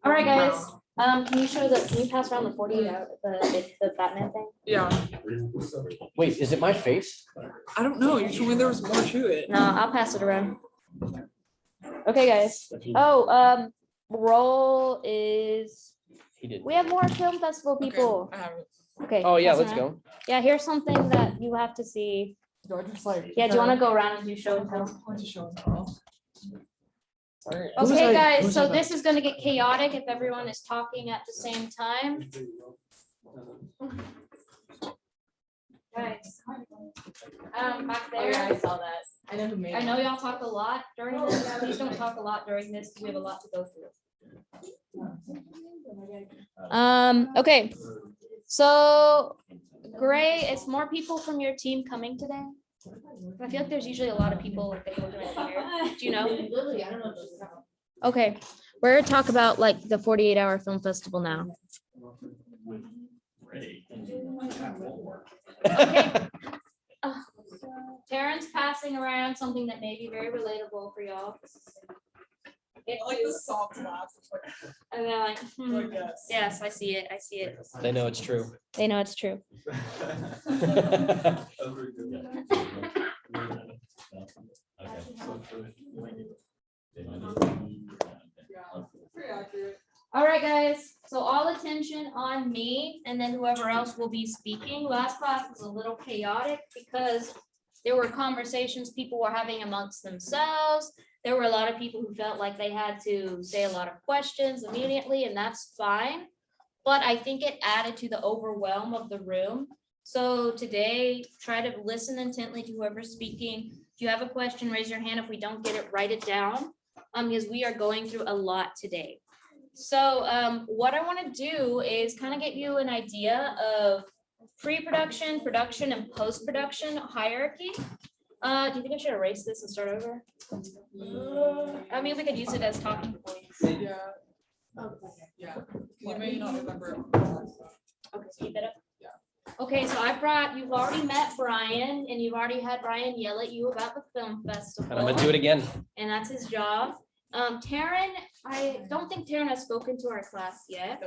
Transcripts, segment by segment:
All right, guys. Can you pass around the 48 out, the Batman thing? Yeah, Wait, is it my face? I don't know. You told me there was more to it. No, I'll pass it around. Okay, guys. Oh, roll is, He did. we have more film festival people. Okay, I have it. Okay. Oh, yeah, pass it let's around. go. Yeah, here's something that you have to see. Do I just like? Yeah, do you want to go around and do show and tell? Want to show and tell? Sorry. Okay, guys, so this is gonna get chaotic if everyone is talking at the same time. Guys, back Oh, yeah, I there, saw that. I know who made I it. know y'all talk a lot during this, please don't talk a lot during this, because we have a lot to go through. Okay, so Gray, is more people from your team coming today? I feel like there's usually a lot of people that go to it here. Do you know? Lily, I don't know if she's out. Okay, we're gonna talk about like the 48-hour film festival now. Okay. Taryn's passing around something that may be very relatable for y'all. I like the soft laughs. It's like, And they're like, like yes. yes, I see it, I see it. They know it's true. They know it's true. Yeah, pretty accurate. All right, guys, so all attention on me and then whoever else will be speaking. Last class was a little chaotic because there were conversations people were having amongst themselves. There were a lot of people who felt like they had to say a lot of questions immediately, and that's fine. But I think it added to the overwhelm of the room. So today, try to listen intently to whoever's speaking. If you have a question, raise your hand. If we don't get it, write it down, because we are going through a lot today. So what I want to do is kind of get you an idea of pre-production, production, and post-production hierarchy. Do you think I should erase this and start over? I mean, we could use it as talking points. Yeah. Yeah. You may not remember. Okay, so keep it up. Yeah. Okay, so you've already met Brian, and you've already had Brian yell at you about the film festival. And I'm gonna do it again. And that's his job. Taryn, I don't think Taryn has spoken to our class yet.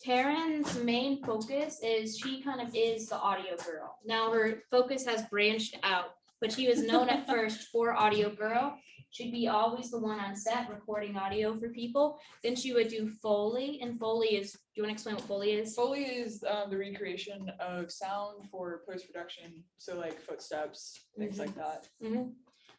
Taryn's main focus is she kind of is the audio girl. Now her focus has branched out, but she was known at first for audio girl. She'd be always the one on set recording audio for people. Then she would do Foley, and Foley is, do you want to explain what Foley is? Foley is the recreation of sound for post-production. So like footsteps, things like that.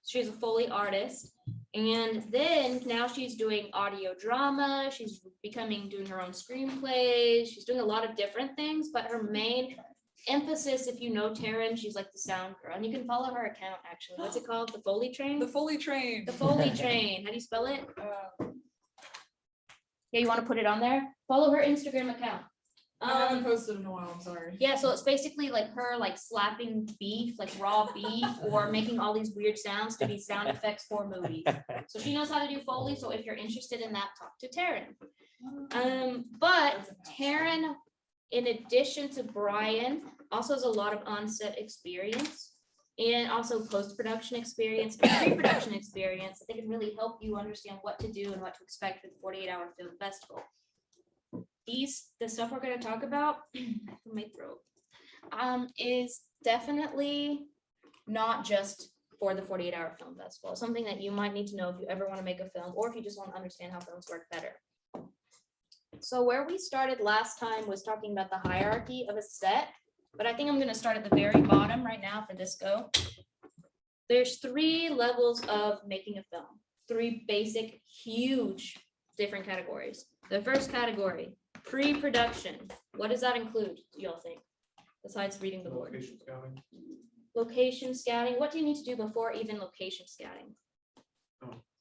She's a Foley artist. And then now she's doing audio drama. She's doing her own screenplays. She's doing a lot of different things, but her main emphasis, if you know Taryn, she's like the sound girl. And you can follow her account actually. What's it called? The Foley Train? The Foley Train. The Foley Train. How do you spell it? Yeah, you want to put it on there? Follow her Instagram account. I haven't posted in a while, I'm sorry. Yeah, so it's basically like her like slapping beef, like raw beef, or making all these weird sounds to be sound effects for movies. So she knows how to do Foley. So if you're interested in that, talk to Taryn. But Taryn, in addition to Brian, also has a lot of on-set experience and also post-production experience and pre-production experience that can really help you understand what to do and what to expect for the 48-hour film festival. The stuff we're going to talk about for my throat is definitely not just for the 48-hour film festival. Something that you might need to know if you ever want to make a film or if you just want to understand how films work better. So where we started last time was talking about the hierarchy of a set, but I think I'm going to start at the very bottom right now for this go. There's 3 levels of making a film, 3 basic, huge, different categories. The first category, pre-production. What does that include, do y'all think, besides reading the board? Location scouting. Location scouting. What do you need to do before even location scouting?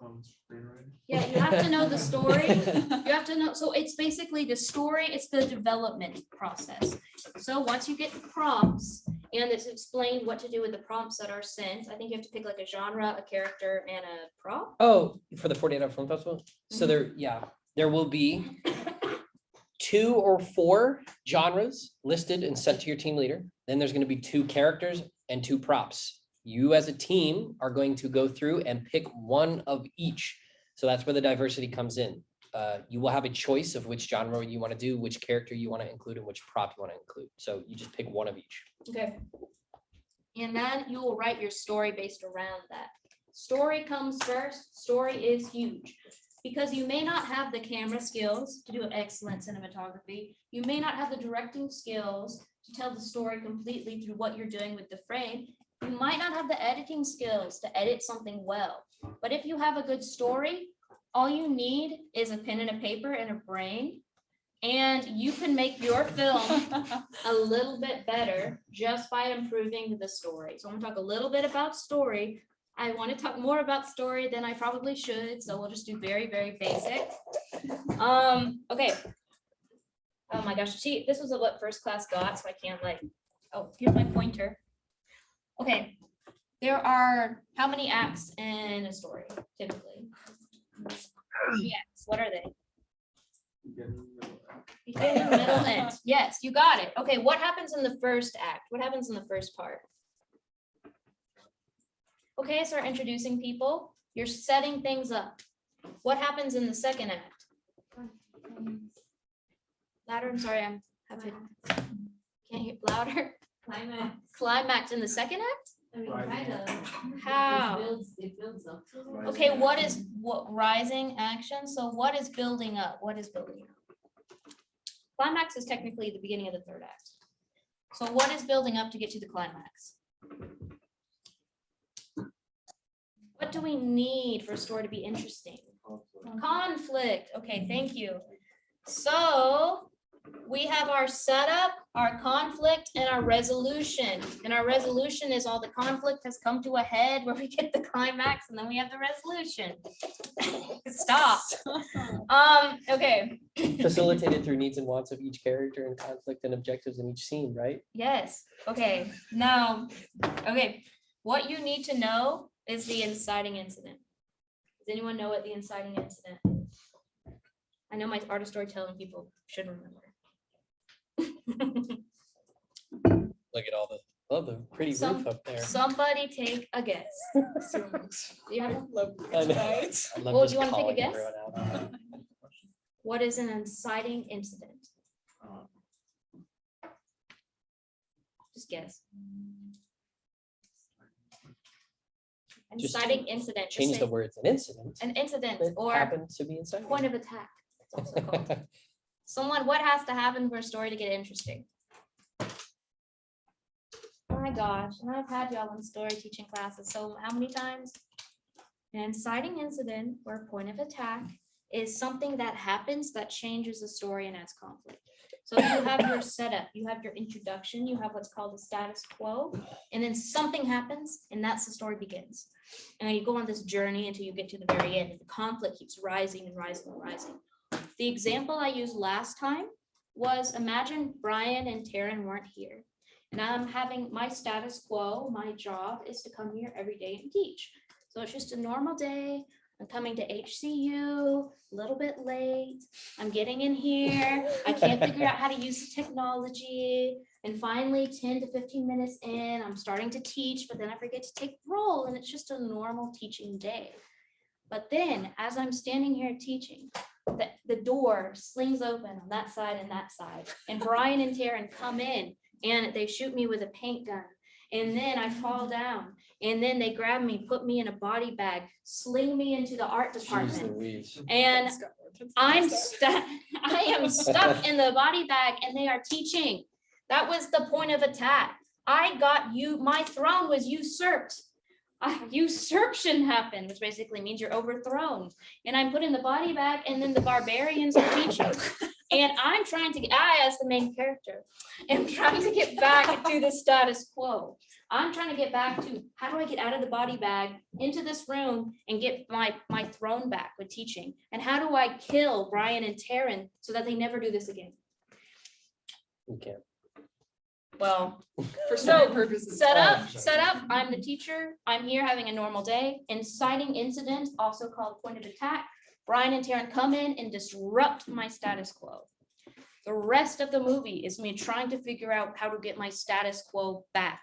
Screenwriting. Yeah, you have to know the story. You have to know. So it's basically the story. It's the development process. So once you get the prompts and it's explained what to do with the prompts that are sent, I think you have to pick like a genre, a character, and a prop. Oh, for the 48-hour film festival? So there will be 2 or 4 genres listed and sent to your team leader. Then there's going to be 2 characters and 2 props you as a team are going to go through and pick one of each. So that's where the diversity comes in. You will have a choice of which genre you want to do, which character you want to include, and which prop you want to include. So you just pick one of each. Okay. And then you will write your story based around that. Story comes first. Story is huge because you may not have the camera skills to do excellent cinematography. You may not have the directing skills to tell the story completely through what you're doing with the frame. You might not have the editing skills to edit something well. But if you have a good story, all you need is a pen and a paper and a brain, and you can make your film a little bit better just by improving the story. So I'm gonna talk a little bit about story. I want to talk more about story than I probably should, so we'll just do very, very basic. Okay. Oh my gosh, see, this was what first class got, so I can't oh, here's my pointer. Okay, there are how many acts in a story typically? Yes, what are they? Beginning, middle, end. Yes, you got it. Okay, what happens in the first act? What happens in the first part? Okay, start introducing people. You're setting things up. What happens in the second act? Louder, I'm sorry, I'm having, can't hear louder. Climax. Climax in the second act? I mean, kind of. How? It builds up to it. Okay, what rising action? So what is building up? What is building up? Climax is technically the beginning of the third act. So what is building up to get to the climax? What do we need for a story to be interesting? Conflict. Okay, thank you. So we have our setup, our conflict, and our resolution. And our resolution is all the conflict has come to a head where we get the climax, and then we have the resolution. Stop. Okay. Facilitated through needs and wants of each character and conflict and objectives in each scene, right? Yes. Okay. Now, okay. What you need to know is the inciting incident. Does anyone know what the inciting incident is? I know my art of storytelling people should remember. Look at all the pretty roof up there. Somebody take a guess. Yeah. Love I know. guys. I love Well, just do you wanna take a calling guess? everyone out. What is an inciting incident? Just guess. Just Inciting incident. just Change say the words an incident. an incident That or happens to be inside. point of attack. It's also called. Someone, what has to happen for a story to get interesting? Oh my gosh, and I've had y'all in story teaching classes, so how many times? An inciting incident or point of attack is something that happens that changes the story and adds conflict. So you have your setup, you have your introduction, you have what's called the status quo, and then something happens and that's the story begins. And you go on this journey until you get to the very end. The conflict keeps rising and rising and rising. The example I used last time was imagine Brian and Taryn weren't here. And I'm having my status quo, my job is to come here every day and teach. So it's just a normal day. I'm coming to HCU a little bit late. I'm getting in here. I can't figure out how to use the technology. And finally, 10 to 15 minutes in, I'm starting to teach, but then I forget to take roll and it's just a normal teaching day. But then as I'm standing here teaching, the door slings open on that side and that side. And Brian and Taryn come in and they shoot me with a paint gun. And then I fall down and then they grab me, put me in a body bag, sling me into the art Jeez department. Louise. And I'm stuck, I am stuck in the body bag and they are teaching. That was the point of attack. I got you, my throne was usurped. Usurpation happened, which basically means you're overthrown. And I'm put in the body bag and then the barbarians are teaching. And I'm trying to, I as the main character, am trying to get back to the status quo. I'm trying to get back to, how do I get out of the body bag into this room and get my throne back with teaching? And how do I kill Brian and Taryn so that they never do this again? You can't. Well, For So, story purposes. set up, I'm the teacher, I'm here having a normal day. Inciting incident, also called point of attack. Brian and Taryn come in and disrupt my status quo. The rest of the movie is me trying to figure out how to get my status quo back.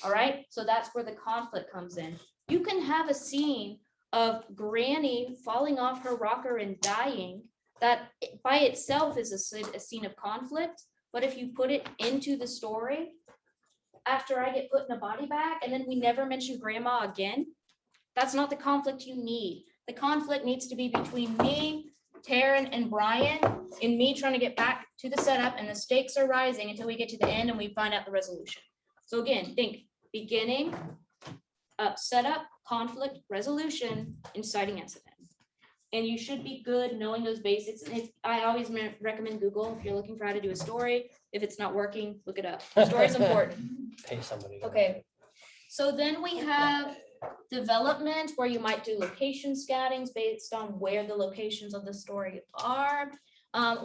All right, so that's where the conflict comes in. You can have a scene of Granny falling off her rocker and dying. That by itself is a scene of conflict, but if you put it into the story, after I get put in a body bag and then we never mention grandma again, that's not the conflict you need. The conflict needs to be between me, Taryn, and Brian, and me trying to get back to the setup, and the stakes are rising until we get to the end and we find out the resolution. So again, think beginning, setup, conflict, resolution, inciting incident. And you should be good knowing those basics. And I always recommend Google if you're looking for how to do a story. If it's not working, look it up. Story's important. Pay somebody. to- Okay. So then we have development, where you might do location scoutings based on where the locations of the story are.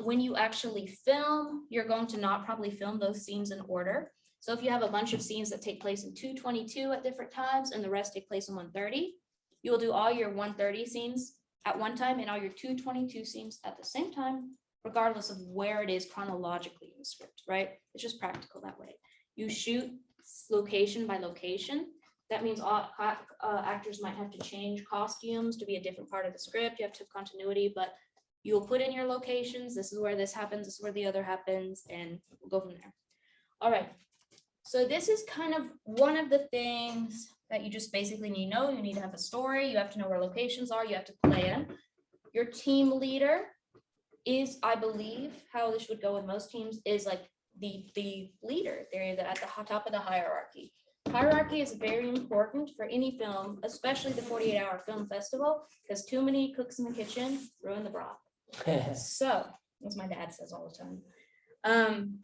When you actually film, you're going to not probably film those scenes in order. So if you have a bunch of scenes that take place in 222 at different times and the rest take place in 130, you will do all your 130 scenes at one time and all your 222 scenes at the same time, regardless of where it is chronologically in the script, right? It's just practical that way. You shoot location by location. That means all actors might have to change costumes to be a different part of the script. You have to have continuity, but you'll put in your locations. This is where this happens. This is where the other happens, and we'll go from there. All right. So this is kind of one of the things that you just basically need to know. You need to have a story. You have to know where locations are. You have to plan. Your team leader is, I believe, how this would go with most teams, is like the leader. They're at the top of the hierarchy. Hierarchy is very important for any film, especially the 48-hour film festival, because too many cooks in the kitchen ruin the broth. So, as my dad says all the time.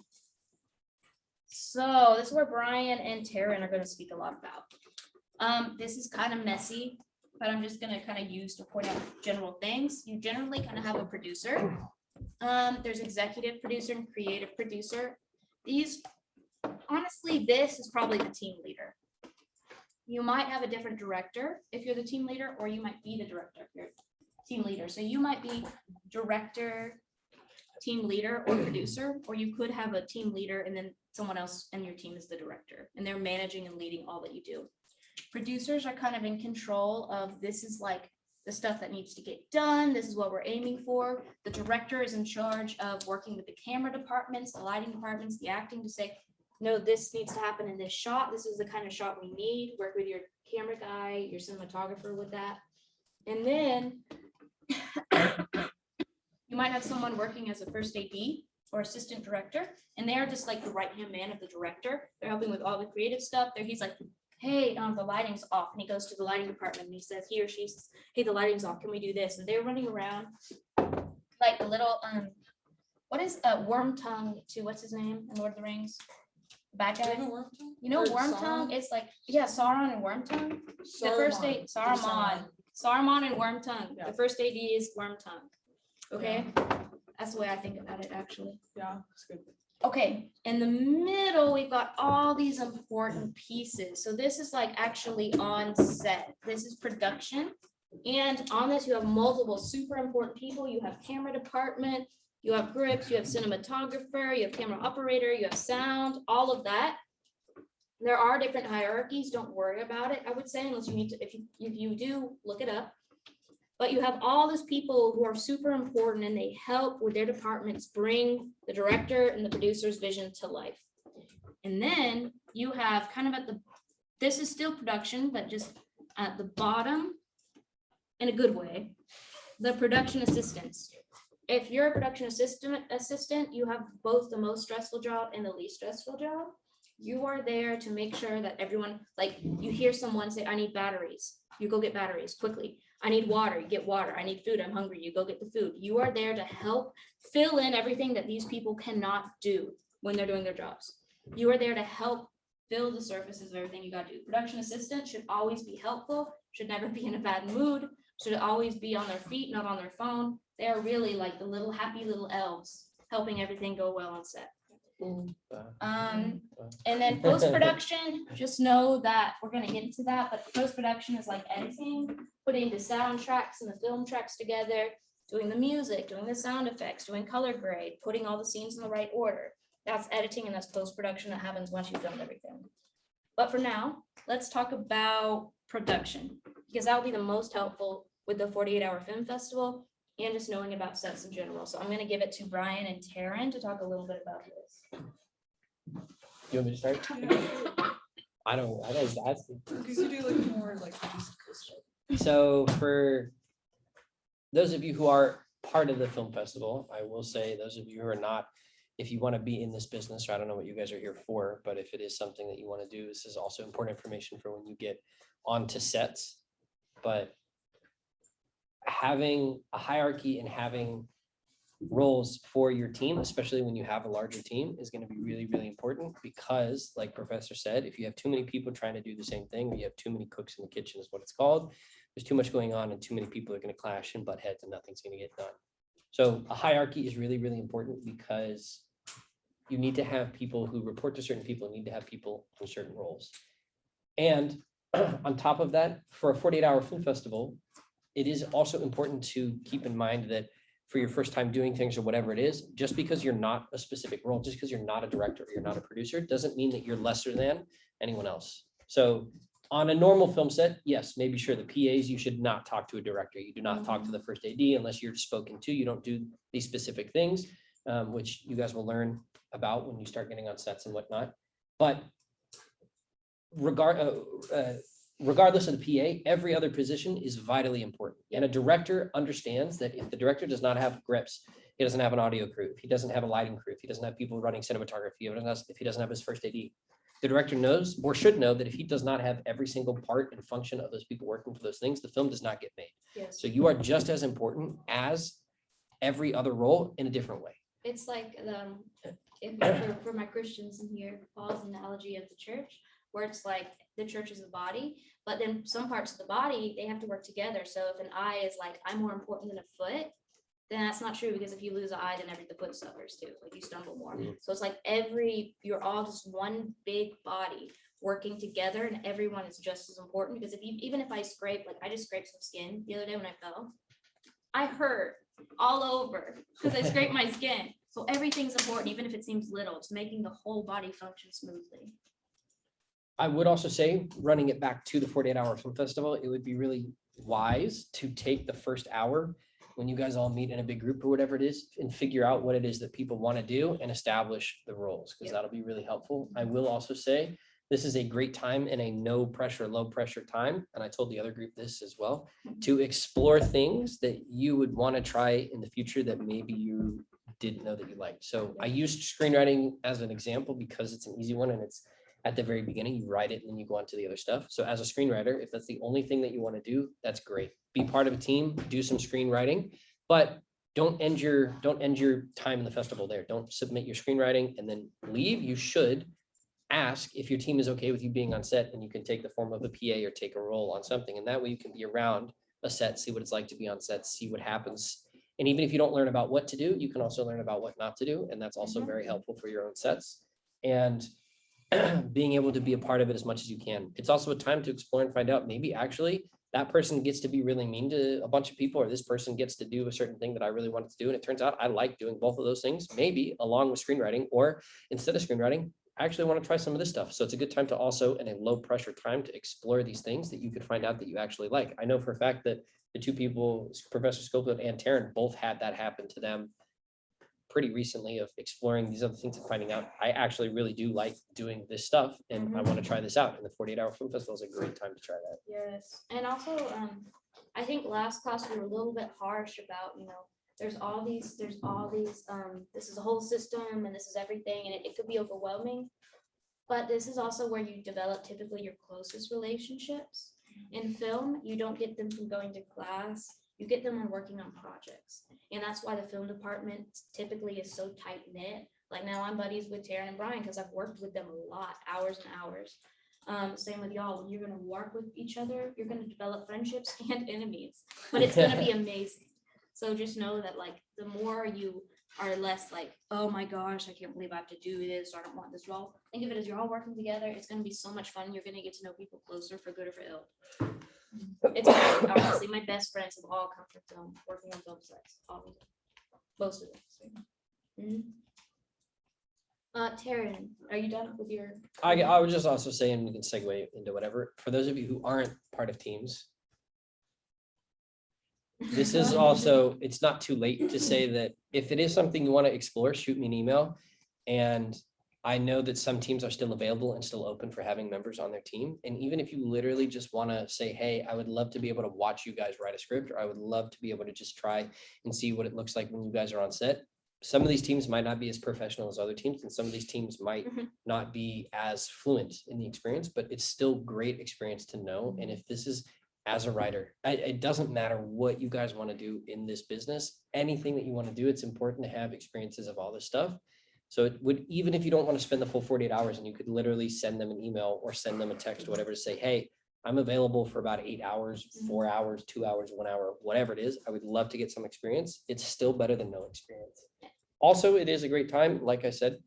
So this is where Brian and Taryn are going to speak a lot about. This is kind of messy, but I'm just going to kind of use to point out general things. You generally kind of have a producer. There's executive producer and creative producer. These, honestly, this is probably the team leader. You might have a different director if you're the team leader, or you might be the director if you're team leader. So you might be director, team leader, or producer, or you could have a team leader and then someone else in your team is the director, and they're managing and leading all that you do. Producers are kind of in control of, this is like the stuff that needs to get done. This is what we're aiming for. The director is in charge of working with the camera departments, the lighting departments, the acting to say, no, this needs to happen in this shot. This is the kind of shot we need. Work with your camera guy, your cinematographer with that. And then you might have someone working as a first AD or assistant director, and they're just like the right-hand man of the director. They're helping with all the creative stuff. He's like, hey, the lighting's off. And he goes to the lighting department and he says, he or she says, hey, the lighting's off. Can we do this? And they're running around like a little, what is Wormtongue to, what's his name in Lord of the Rings? The bad guy. You know Or Wormtongue? Sauron? It's like, yeah, Sauron and Wormtongue. The first aid, Saruman and Wormtongue. Yeah. The first AD is Wormtongue. Okay, that's the way I think about it, actually. Yeah, it's good. Okay, in the middle, we've got all these important pieces. So this is like actually on set. This is production. And on this, you have multiple super important people. You have camera department, you have grips, you have cinematographer, you have camera operator, you have sound, all of that. There are different hierarchies. Don't worry about it, I would say, unless you need to, if you do, look it up. But you have all these people who are super important, and they help with their departments bring the director and the producer's vision to life. And then you have kind of at the, this is still production, but just at the bottom, in a good way, the production assistants. If you're a production assistant, you have both the most stressful job and the least stressful job. You are there to make sure that everyone, like you hear someone say, I need batteries. You go get batteries quickly. I need water, you get water. I need food, I'm hungry, you go get the food. You are there to help fill in everything that these people cannot do when they're doing their jobs. You are there to help fill the surfaces of everything you gotta do. Production assistant should always be helpful, should never be in a bad mood, should always be on their feet, not on their phone. They are really like the little happy little elves helping everything go well on set. And then post-production, just know that we're gonna get into that, but post-production is like editing, putting the soundtracks and the film tracks together, doing the music, doing the sound effects, doing color grade, putting all the scenes in the right order. That's editing, and that's post-production that happens once you've filmed everything. But for now, let's talk about production, because that'll be the most helpful with the 48-hour film festival and just knowing about sets in general. So I'm gonna give it to Brian and Taryn to talk a little bit about this. You want me to start? I was asking. Because you do like more like logistical stuff. So for those of you who are part of the film festival, I will say, those of you who are not, if you want to be in this business, or I don't know what you guys are here for, but if it is something that you want to do, this is also important information for when you get onto sets. But having a hierarchy and having roles for your team, especially when you have a larger team, is going to be really, really important, because like Professor said, if you have too many people trying to do the same thing, or you have too many cooks in the kitchen is what it's called, there's too much going on and too many people are going to clash and butt heads and nothing's going to get done. So a hierarchy is really, really important, because you need to have people who report to certain people, need to have people in certain roles. And on top of that, for a 48-hour film festival, it is also important to keep in mind that for your first time doing things or whatever it is, just because you're not a specific role, just because you're not a director or you're not a producer, doesn't mean that you're lesser than anyone else. So on a normal film set, yes, maybe sure, the PAs, you should not talk to a director. You do not talk to the first AD unless you're spoken to. You don't do these specific things, which you guys will learn about when you start getting on sets and whatnot. But regardless of the PA, every other position is vitally important. And a director understands that if the director does not have grips, he doesn't have an audio crew, if he doesn't have a lighting crew, if he doesn't have people running cinematography, if he doesn't have his first AD, the director knows or should know that if he does not have every single part and function of those people working for those things, the film does not get made. Yes. So you are just as important as every other role in a different way. It's like for my Christians in here, Paul's analogy of the church, where it's like the church is a body, but then some parts of the body, they have to work together. So if an eye is like, I'm more important than a foot, then that's not true, because if you lose an eye, then the foot suffers too, like you stumble more. So it's like you're all just one big body working together, and everyone is just as important. Because even if I scrape, like I just scraped some skin the other day when I fell, I hurt all over because I scraped my skin. So everything's important, even if it seems little. It's making the whole body function smoothly. I would also say, running it back to the 48-hour film festival, it would be really wise to take the first hour when you guys all meet in a big group or whatever it is, and figure out what it is that people want to do and establish the roles, because that'll be really helpful. I will also say, this is a great time and a no pressure, low pressure time. And I told the other group this as well, to explore things that you would want to try in the future that maybe you didn't know that you liked. So I used screenwriting as an example because it's an easy one, and it's at the very beginning, you write it and then you go on to the other stuff. So as a screenwriter, if that's the only thing that you want to do, that's great. Be part of a team, do some screenwriting, but don't end your time in the festival there. Don't submit your screenwriting and then leave. You should ask if your team is okay with you being on set, and you can take the form of a PA or take a role on something. And that way you can be around a set, see what it's like to be on set, see what happens. And even if you don't learn about what to do, you can also learn about what not to do. And that's also very helpful for your own sets. And being able to be a part of it as much as you can. It's also a time to explore and find out, maybe actually that person gets to be really mean to a bunch of people, or this person gets to do a certain thing that I really wanted to do. And it turns out I like doing both of those things, maybe along with screenwriting, or instead of screenwriting, I actually want to try some of this stuff. So it's a good time to also, in a low pressure time, to explore these things that you could find out that you actually like. I know for a fact that the two people, Professor Schofield and Taryn, both had that happen to them pretty recently, of exploring these other things and finding out, I actually really do like doing this stuff, and I want to try this out. And the 48-hour film festival is a great time to try that. Yes, and also, I think last class we were a little bit harsh about, there's all these, this is a whole system and this is everything, and it could be overwhelming. But this is also where you develop typically your closest relationships. In film, you don't get them from going to class, you get them on working on projects. And that's why the film department typically is so tight knit. Like now I'm buddies with Taryn and Brian because I've worked with them a lot, hours and hours. Same with y'all. When you're going to work with each other, you're going to develop friendships and enemies, but it's going to be amazing. So just know that like the more you are less like, oh my gosh, I can't believe I have to do this, or I don't want this role. Think of it as you're all working together. It's going to be so much fun. You're going to get to know people closer, for good or for ill. It's great, honestly. My best friends have all come from film, working on film sets, all of them, most of them. Taryn, are you done with your? I would just also say, and we can segue into whatever, for those of you who aren't part of teams, this is also, it's not too late to say that if it is something you want to explore, shoot me an email. And I know that some teams are still available and still open for having members on their team. And even if you literally just want to say, hey, I would love to be able to watch you guys write a script, or I would love to be able to just try and see what it looks like when you guys are on set. Some of these teams might not be as professional as other teams, and some of these teams might Mhm. not be as fluent in the experience, but it's still great experience to know. And if this is as a writer, it doesn't matter what you guys want to do in this business, anything that you want to do, it's important to have experiences of all this stuff. So it would, even if you don't want to spend the full 48 hours, and you could literally send them an email or send them a text or whatever to say, hey, I'm available for about 8 hours, 4 hours, 2 hours, 1 hour, whatever it is. I would love to get some experience. It's still better than no experience. Also, it is a great time. Like I said,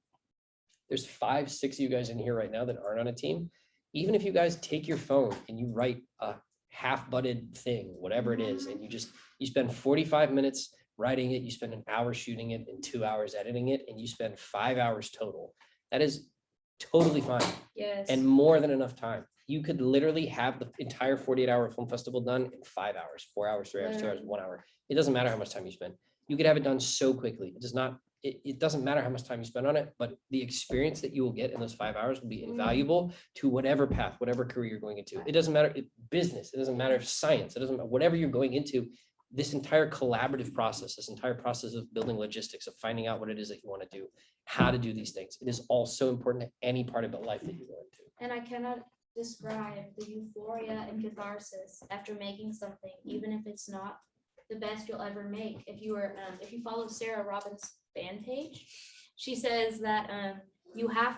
there's 5, 6 of you guys in here right now that aren't on a team. Even if you guys take your phone and you write a half-butted thing, whatever it is, and you spend 45 minutes writing it, you spend an hour shooting it and 2 hours editing it, and you spend 5 hours total. That is totally fine Yes. and more than enough time. You could literally have the entire 48-hour film festival done in 5 hours, 4 hours, 3 hours, 2 hours, 1 hour. It doesn't matter how much time you spend. You could have it done so quickly. It doesn't matter how much time you spend on it, but the experience that you will get in those 5 hours will be invaluable to whatever path, whatever career you're going into. It doesn't matter if business, it doesn't matter if science, it doesn't matter, whatever you're going into, this entire collaborative process, this entire process of building logistics, of finding out what it is that you want to do, how to do these things. It is all so important to any part of life that you go into. And I cannot describe the euphoria and catharsis after making something, even if it's not the best you'll ever make. If you follow Sarah Robbins' fan page, she says that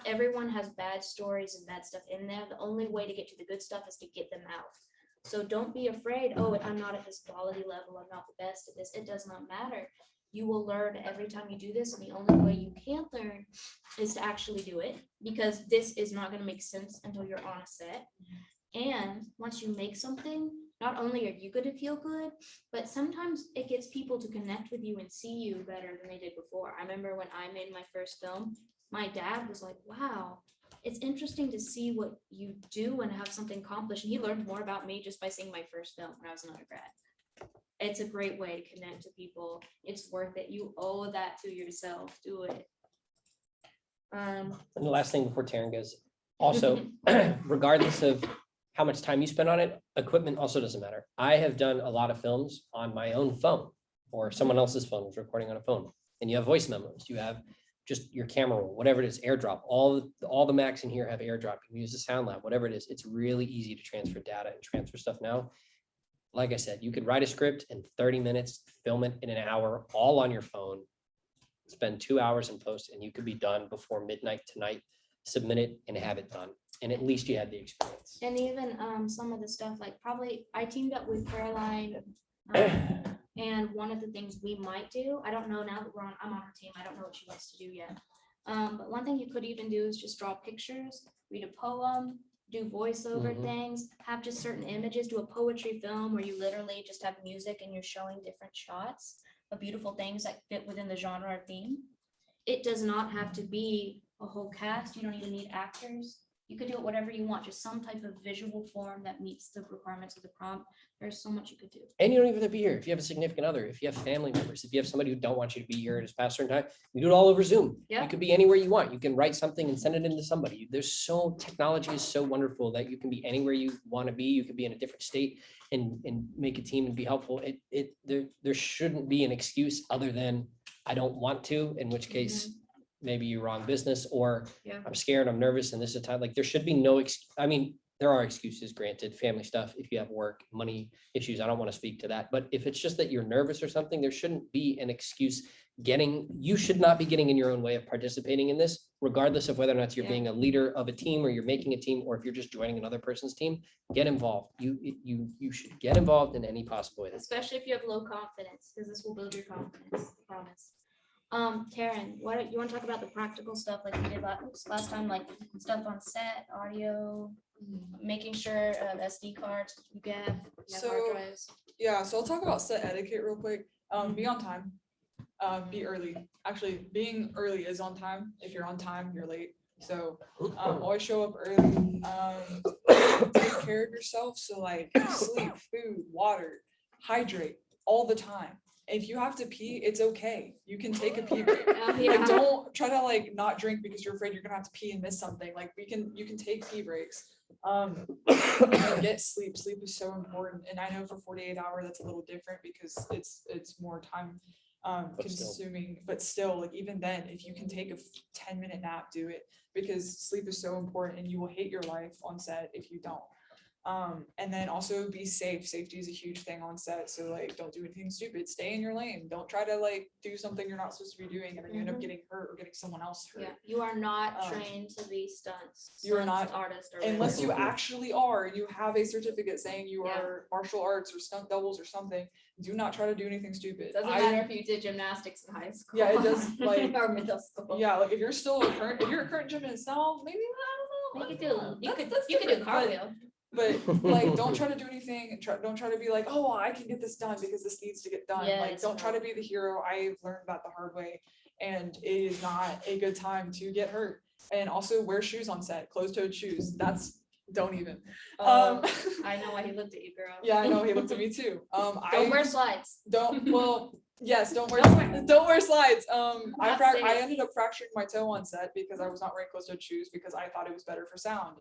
everyone has bad stories and bad stuff in there. The only way to get to the good stuff is to get them out. So don't be afraid, oh, I'm not at this quality level, I'm not the best at this. It does not matter. You will learn every time you do this, and the only way you can learn is to actually do it, because this is not going to make sense until you're on a set. And once you make something, not only are you going to feel good, but sometimes it gets people to connect with you and see you better than they did before. I remember when I made my first film, my dad was like, wow, it's interesting to see what you do and have something accomplished. And he learned more about me just by seeing my first film when I was an undergrad. It's a great way to connect to people. It's worth it. You owe that to yourself. Do it. And the last thing before Taryn goes, also, regardless of how much time you spend on it, equipment also doesn't matter. I have done a lot of films on my own phone, or someone else's phone was recording on a phone, and you have voice memos, you have just your camera roll, whatever it is, AirDrop. All the Macs in here have AirDrop. You can use the SoundLab, whatever it is. It's really easy to transfer data and transfer stuff now. Like I said, you could write a script in 30 minutes, film it in an hour, all on your phone, spend 2 hours in post, and you could be done before midnight tonight, submit it and have it done. And at least you had the experience. And even some of the stuff, like probably I teamed up with Caroline. And one of the things we might do, I don't know now that I'm on her team, I don't know what she wants to do yet. But one thing you could even do is just draw pictures, read a poem, do voiceover things, have just certain images, do a poetry film where you literally just have music and you're showing different shots of beautiful things that fit within the genre or theme. It does not have to be a whole cast. You don't even need actors. You could do it whatever you want, just some type of visual form that meets the requirements of the prompt. There's so much you could do. And you don't even have to be here. If you have a significant other, if you have family members, if you have somebody who don't want you to be here at a certain time, you do it all over Zoom. Yeah. You could be anywhere you want. You can write something and send it into somebody. Technology is so wonderful that you can be anywhere you want to be. You could be in a different state and make a team and be helpful. There shouldn't be an excuse other than I don't want to, in which case maybe you're wrong business, or I'm scared, I'm nervous, and this is a time. Like, there should be no there are excuses, granted, family stuff, if you have work, money issues, I don't want to speak to that. But if it's just that you're nervous or something, there shouldn't be an excuse. You should not be getting in your own way of participating in this, regardless of whether or not you're being a leader of a team, or you're making a team, or if you're just joining another person's team. Get involved. You should get involved in any possible way. Especially if you have low confidence, because this will build your confidence, I promise. Taryn, you want to talk about the practical stuff like we did last time, like stuff on set, audio, making sure SD cards you have hard drives. Yeah, so I'll talk about set etiquette real quick. Be on time. Be early. Actually, being early is on time. If you're on time, you're late. So always show up early. Take care of yourself. So like sleep, food, water, hydrate all the time. If you have to pee, it's okay. You can take a pee break. Like don't try to like not drink because you're afraid you're gonna have to pee and miss something. Like you can take pee breaks. Get sleep. Sleep is so important. And I know for 48 hours that's a little different because it's more time But still. consuming, but still, like even then, if you can take a 10-minute nap, do it, because sleep is so important and you will hate your life on set if you don't. And then also be safe. Safety is a huge thing on set. So like don't do anything stupid. Stay in your lane. Don't try to like do something you're not supposed to be doing and then you end up Mhm. getting hurt or getting someone else hurt. Yeah, you are not Um, trained to be stunts. you are stunts not- artist or Unless whatever. you actually are, and you have a certificate saying you Yeah. are martial arts or stunt doubles or something, do not try to do anything stupid. Doesn't matter if you did gymnastics in high school. Yeah, it does, like- Or middle school. Yeah, like if you're still if you're a current gymnast now, maybe I You don't know. could do, you could, That's you could do different, cartwheel. but like don't try to do anything. Don't try to be like, oh, I can get this done because this needs to get done. Like Yes, don't try no. to be the hero. I've learned that the hard way, and it is not a good time to get hurt. And also wear shoes on set, closed-toed shoes. Don't even. Oh, I know why he looked at you, girl. Yeah, I know he looked at me too. Don't wear slides. Yes, don't wear slides. I Not safe. ended up fracturing my toe on set because I was not wearing closed-toed shoes because I thought it was better for sound.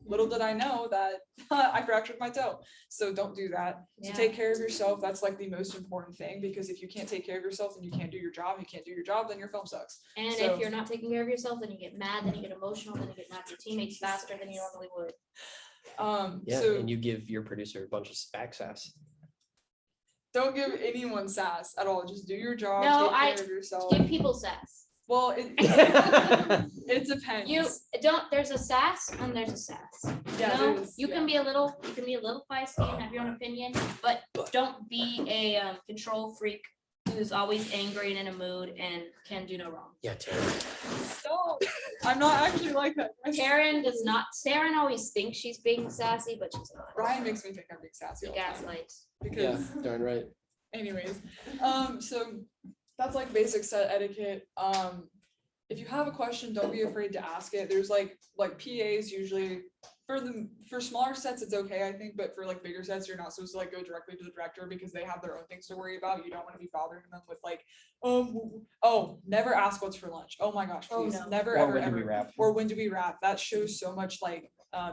Little did I know that I fractured my toe. So don't do that. So Yeah. take care of yourself. That's like the most important thing, because if you can't take care of yourself and you can't do your job, then your film sucks. And So- if you're not taking care of yourself, then you get mad, then you get emotional, then you get mad at your teammates faster than you normally would. Yeah, So and you give your producer a bunch of back sass. don't give anyone sass at all. Just do your job. No, Take care of yourself. Give people sass. Well, it depends. You don't, there's a sass and there's a sass. Yeah, No, there's- you can be a little feisty and have your own opinion, but don't be a control freak who's always angry and in a mood and can do no wrong. Yeah, Terry. Stop. I'm not actually like that. Karen does not, Saren always thinks she's being sassy, but she's not. Ryan makes me think I'm being sassy She all the time, gaslights. Yeah, because darn right. anyways, so that's like basic set etiquette. If you have a question, don't be afraid to ask it. There's like PAs usually for smaller sets, it's okay, I think, but for like bigger sets, you're not supposed to like go directly to the director because they have their own things to worry about. You don't want to be bothering them with like, never ask what's for lunch. Oh my gosh, Oh, please, no. never Or ever when do ever. we wrap? Or when do we wrap? That shows so much like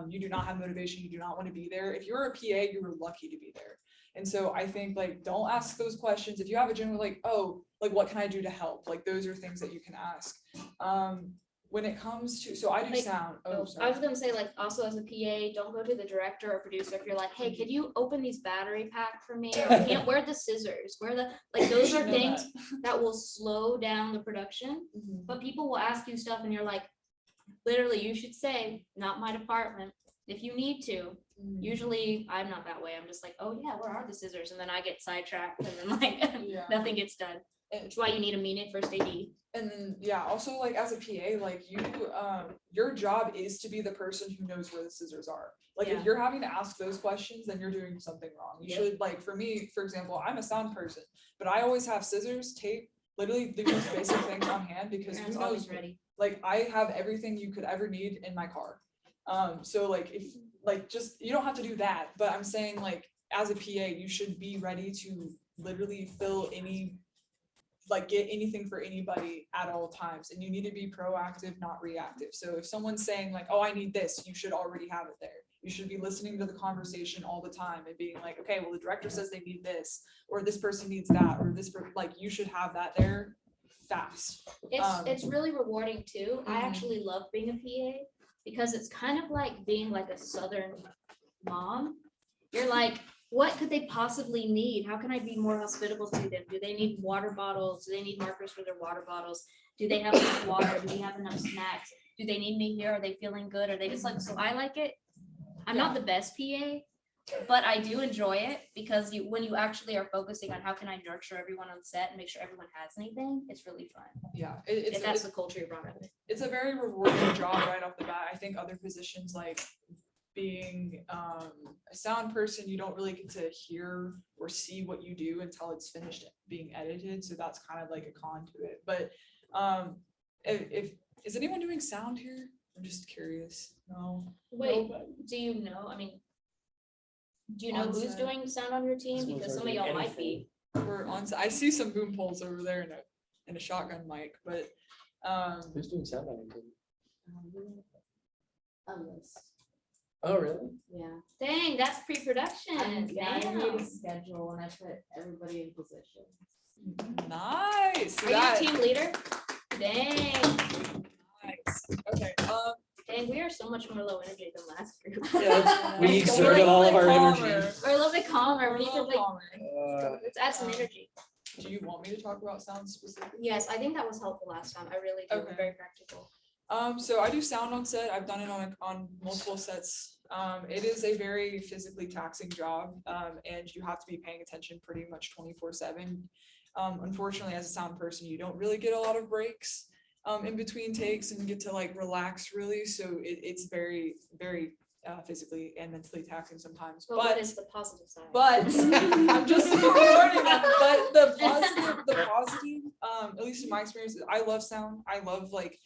you do not have motivation, you do not want to be there. If you're a PA, you were lucky to be there. And so I think like don't ask those questions. If you have a general like, oh, like what can I do to help? Like those are things that you can ask. When it comes to, so I do Like, sound. Oh, I sorry. was gonna say, like, also as a PA, don't go to the director or producer if you're like, hey, can you open these battery pack for me? Or, where are the scissors? Where are the, like, You those should are know things that will slow down the production. Mhm. But people will ask you stuff and you're like, literally, you should say, not my department, if you need to. Mhm. Usually, I'm not that way. I'm just like, oh yeah, where are the scissors? And then I get sidetracked and then like, Yeah. nothing gets done. And- That's why you need a meeting first AD. And then, yeah, also like as a PA, like you, your job is to be the person who knows where the scissors are. Like Yeah. if you're having to ask those questions, then you're doing something wrong. You Yep. should, like for me, for example, I'm a sound person, but I always have scissors, tape, literally the most basic things on hand because who Karen's knows, always ready. like I have everything you could ever need in my car. So like if like just you don't have to do that, but I'm saying like as a PA, you should be ready to literally fill any like get anything for anybody at all times, and you need to be proactive, not reactive. So if someone's saying like, oh, I need this, you should already have it there. You should be listening to the conversation all the time and being like, okay, well, the director says they need this, or this person needs that, or this, like, you should have that there fast. It's really rewarding too. I Mhm. actually love being a PA because it's kind of like being like a Southern mom. You're like, what could they possibly need? How can I be more hospitable to them? Do they need water bottles? Do they need markers for their water bottles? Do they have enough water? Do we have enough snacks? Do they need me here? Are they feeling good? Are they just like, so I like it. I'm not the best PA, but I do enjoy it because when you actually are focusing on how can I nurture everyone on set and make sure everyone has anything, it's really fun. Yeah, If that's the culture you're brought up with. it's a very rewarding job right off the bat. I think other positions like being a sound person, you don't really get to hear or see what you do until it's finished being edited. So that's kind of like a con to it. But if is anyone doing sound here? I'm just curious. No. Wait, Nobody. do you know, I mean, do you know On who's set. doing sound on your team? Someone's Because some of already y'all doing might be. We're on. I see some boom poles over there and a shotgun mic, but Who's doing sound on your team? A list. Oh, really? Yeah. Dang, that's pre-production. Yeah, I Damn. made a schedule and I put everybody in position. nice. Are you That- a team leader? Dang, nice. Okay. dang, we are so much more low energy than last group. Yeah. We We're exerted a all little of bit our calmer. energy. We're a little bit calmer. We're a We need to little like, calmer. let's add some energy. Do you want me to talk about sound specifically? Yes, I think that was helpful last time. I really do. Okay. Very practical. So I do sound on set. I've done it on multiple sets. It is a very physically taxing job, and you have to be paying attention pretty much 24/7. Unfortunately, as a sound person, you don't really get a lot of breaks in between takes and get to like relax really. So it's very, very physically and mentally taxing sometimes. But what is the positive side? But I'm just warning them. But the positive, at least in my experience, I love sound. I love like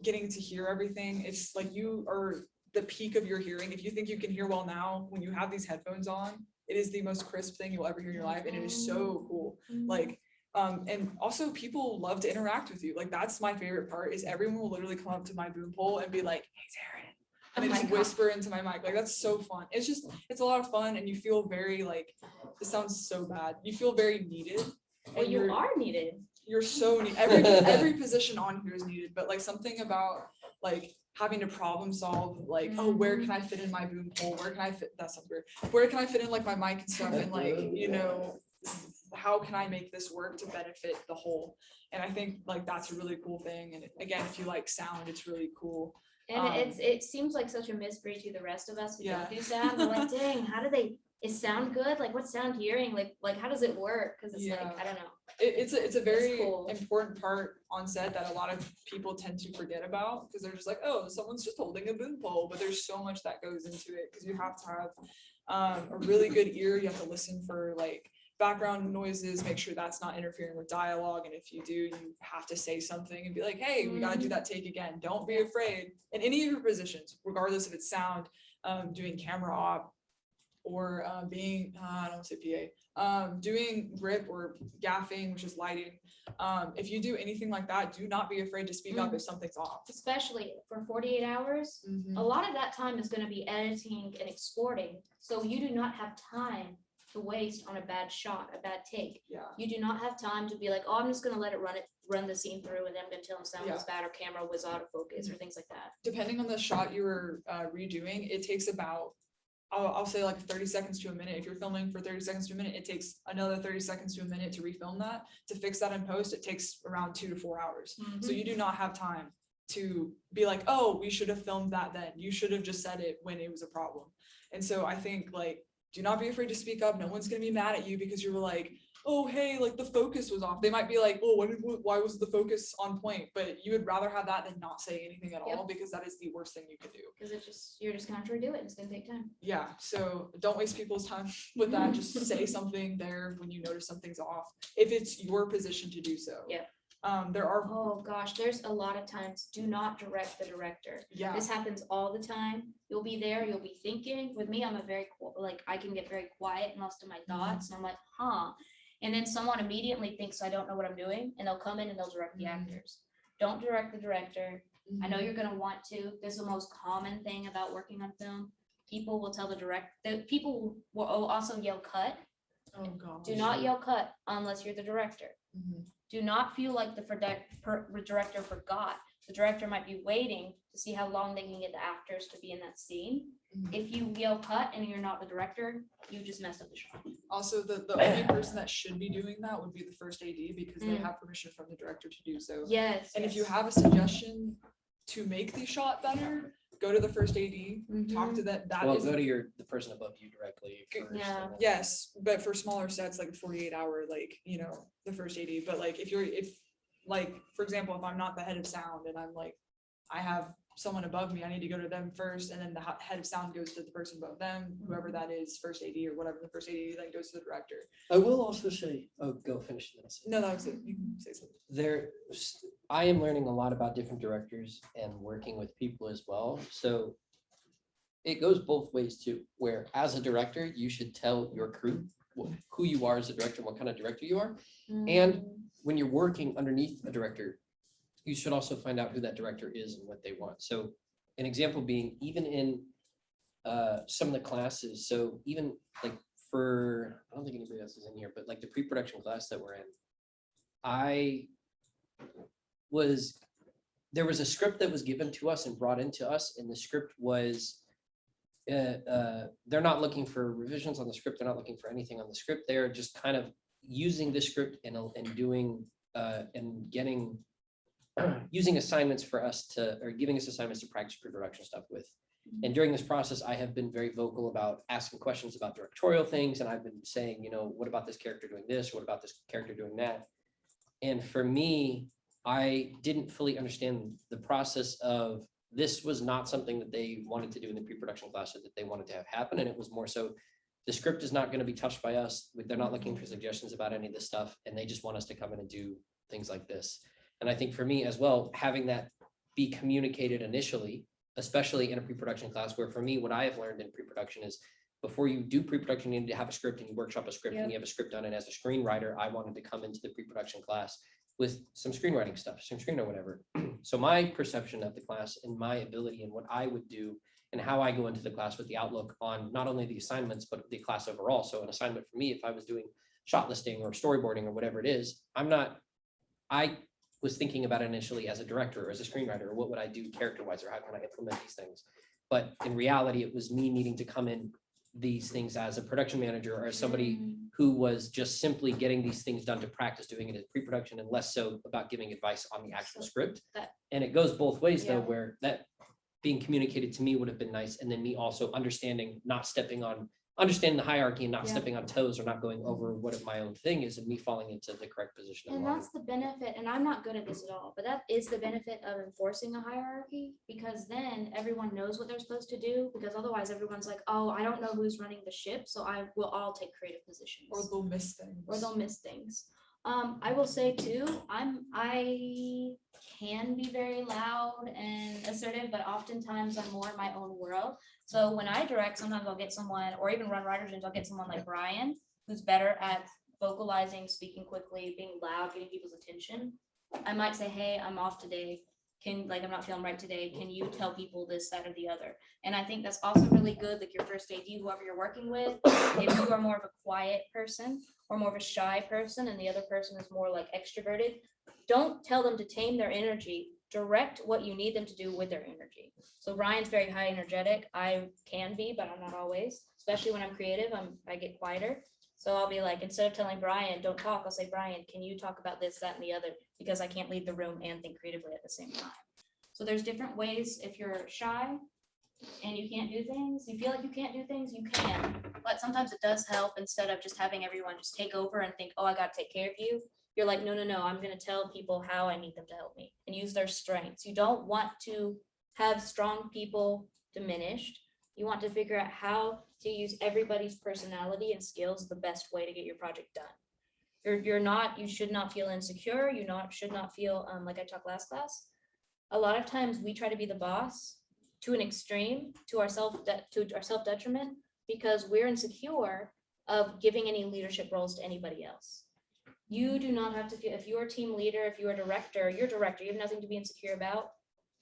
getting to hear everything. It's like you are the peak of your hearing. If you think you can hear well now, when you have these headphones on, it is the most crisp thing you'll ever hear in your life, and it is so cool. Like, and also people love to interact with you. Like that's my favorite part is everyone will literally come up to my boom pole and be like, "Hey, Taryn," and Oh they my just God. whisper into my mic. Like that's so fun. It's a lot of fun, and you feel very like, this sounds so bad. You feel very needed. Well, and you are needed. you're so neat. Every position on here is needed, but like something about like having to problem solve, like, oh, where can I fit in my boom pole? Where can I fit? That's not weird. Where can I fit in like my mic and stuff? And like, you know, how can I make this work to benefit the whole? And I think like that's a really cool thing. And again, if you like sound, it's really cool. And it seems like such a mystery to the rest of us who Yeah. don't do sound. We're like, dang, how do they, is sound good? Like what's sound hearing? Like how does it work? Cause it's like, Yeah. I don't know. It's a very cool. important part on set that a lot of people tend to forget about because they're just like, oh, someone's just holding a boom pole, but there's so much that goes into it because you have to have a really good ear. You have to listen for like background noises, make sure that's not interfering with dialogue, and if you do, you have to say something and be like, hey, we got to do that take again. Don't be afraid in any of your positions, regardless if it's sound, doing camera op, or being I don't want to say PA, doing grip or gaffing, which is lighting. If you do anything like that, do not be afraid to speak up if something's off. Especially for 48 hours, a lot of that time is going to be editing and exporting. So you do not have time to waste on a bad shot, a bad take. Yeah. You do not have time to be like, oh, I'm just going to let it run the scene through and then I'm going to tell them sound was bad or camera was out of focus or things like that. Depending on the shot you were redoing, it takes about I'll say like 30 seconds to a minute. If you're filming for 30 seconds to a minute, it takes another 30 seconds to a minute to refilm that. To fix that in post, it takes around 2 to 4 hours. So you do not have time to be like, oh, we should have filmed that then. You should have just said it when it was a problem. And so I think like, do not be afraid to speak up. No one's gonna be mad at you because you were like, oh, hey, like the focus was off. They might be like, oh, why was the focus on point? But you would rather have that than not say anything at all because that is the worst thing you could do. Because you're just gonna have to redo it. It's gonna take time. Yeah, so don't waste people's time with that. Just say something there when you notice something's off, if it's your position to do so. Yeah. There are, Oh gosh, there's a lot of times, do not direct the director. yeah, This happens all the time. You'll be there, you'll be thinking. With me, I'm a very, like, I can get very quiet in most of my thoughts. And I'm like, huh. And then someone immediately thinks I don't know what I'm doing and they'll come in and they'll direct the actors. Don't direct the director. I know you're gonna want to. This is the most common thing about working on film. People will tell people will also yell cut. oh god. Do not yell cut unless you're the director. Do not feel like the director forgot. The director might be waiting to see how long they can get the actors to be in that scene. If you yell cut and you're not the director, you just messed up the shot. Also, the only person that should be doing that would be the first AD because they have permission from the director to do so. Yes. And if you have a suggestion to make the shot better, go to the first AD, talk to them. That Well, is go to the person above you directly first. Yeah. and then- yes, but for smaller sets, like a 48-hour, like, you know, the first AD, but like if like, for example, if I'm not the head of sound and I'm like, I have someone above me, I need to go to them first, and then the head of sound goes to the person above them, whoever that is, first AD or whatever, the first AD then goes to the director. I will also say, oh, go finish this. No, that was it. You can say something. I am learning a lot about different directors and working with people as well. So it goes both ways too, where as a director, you should tell your crew who you are as a director, what kind of director you are. And when you're working underneath a director, you should also find out who that director is and what they want. So an example being even in some of the classes, so even like for, I don't think anybody else is in here, but like the pre-production class that we're in, there was a script that was given to us and brought into us, and the script was, they're not looking for revisions on the script, they're not looking for anything on the script, they're just kind of using the script and doing, and getting, using assignments for us to, or giving us assignments to practice pre-production stuff with. And during this process, I have been very vocal about asking questions about directorial things, and I've been saying, what about this character doing this? What about this character doing that? And for me, I didn't fully understand the process of this was not something that they wanted to do in the pre-production class, or that they wanted to have happen. And it was more so, the script is not going to be touched by us. They're not looking for suggestions about any of this stuff. And they just want us to come in and do things like this. And I think for me as well, having that be communicated initially, especially in a pre-production class, where for me, what I have learned in pre-production is before you do pre-production, you need to have a script and you workshop a script and you have a script done. And as a screenwriter, I wanted to come into the pre-production class with some screenwriting stuff, some screen or whatever. So my perception of the class and my ability and what I would do and how I go into the class with the outlook on not only the assignments, but the class overall. So an assignment for me, if I was doing shot listing or storyboarding or whatever it is, I was thinking about it initially as a director or as a screenwriter, or what would I do character-wise, or how can I implement these things? But in reality, it was me needing to come in these things as a production manager or as somebody who was just simply getting these things done to practice doing it in pre-production, and less so about giving advice on the actual script. And it goes both ways though, where that being communicated to me would have been nice. And then me also understanding the hierarchy and not stepping on toes or not going over what my own thing is, and me falling into the correct position. And that's the benefit, and I'm not good at this at all, but that is the benefit of enforcing a hierarchy, because then everyone knows what they're supposed to do, because otherwise everyone's like, oh, I don't know who's running the ship, so I will all take creative positions. Or they'll miss things. I will say too, I can be very loud and assertive, but oftentimes I'm more in my own world. So when I direct, sometimes I'll get someone, or even run writers, I'll get someone like Brian, who's better at vocalizing, speaking quickly, being loud, getting people's attention. I might say, hey, I'm off today. I'm not feeling right today. Can you tell people this, that, or the other? And I think that's also really good, like your first AD, whoever you're working with, if you are more of a quiet person or more of a shy person and the other person is more like extroverted, don't tell them to tame their energy. Direct what you need them to do with their energy. So Ryan's very high energetic. I can be, but I'm not always, especially when I'm creative, I get quieter. So I'll be like, instead of telling Brian, don't talk, I'll say, Brian, can you talk about this, that, and the other? Because I can't lead the room and think creatively at the same time. So there's different ways. If you're shy and you can't do things, you feel like you can't do things, you can. But sometimes it does help, instead of just having everyone just take over and think, oh, I got to take care of you. You're like, no, I'm going to tell people how I need them to help me and use their strengths. You don't want to have strong people diminished. You want to figure out how to use everybody's personality and skills the best way to get your project done. You should not feel insecure. Should not feel like I talked last class. A lot of times we try to be the boss to an extreme, to our self-detriment, because we're insecure of giving any leadership roles to anybody else. You do not have to feel, if you're a team leader, if you're a director, you have nothing to be insecure about.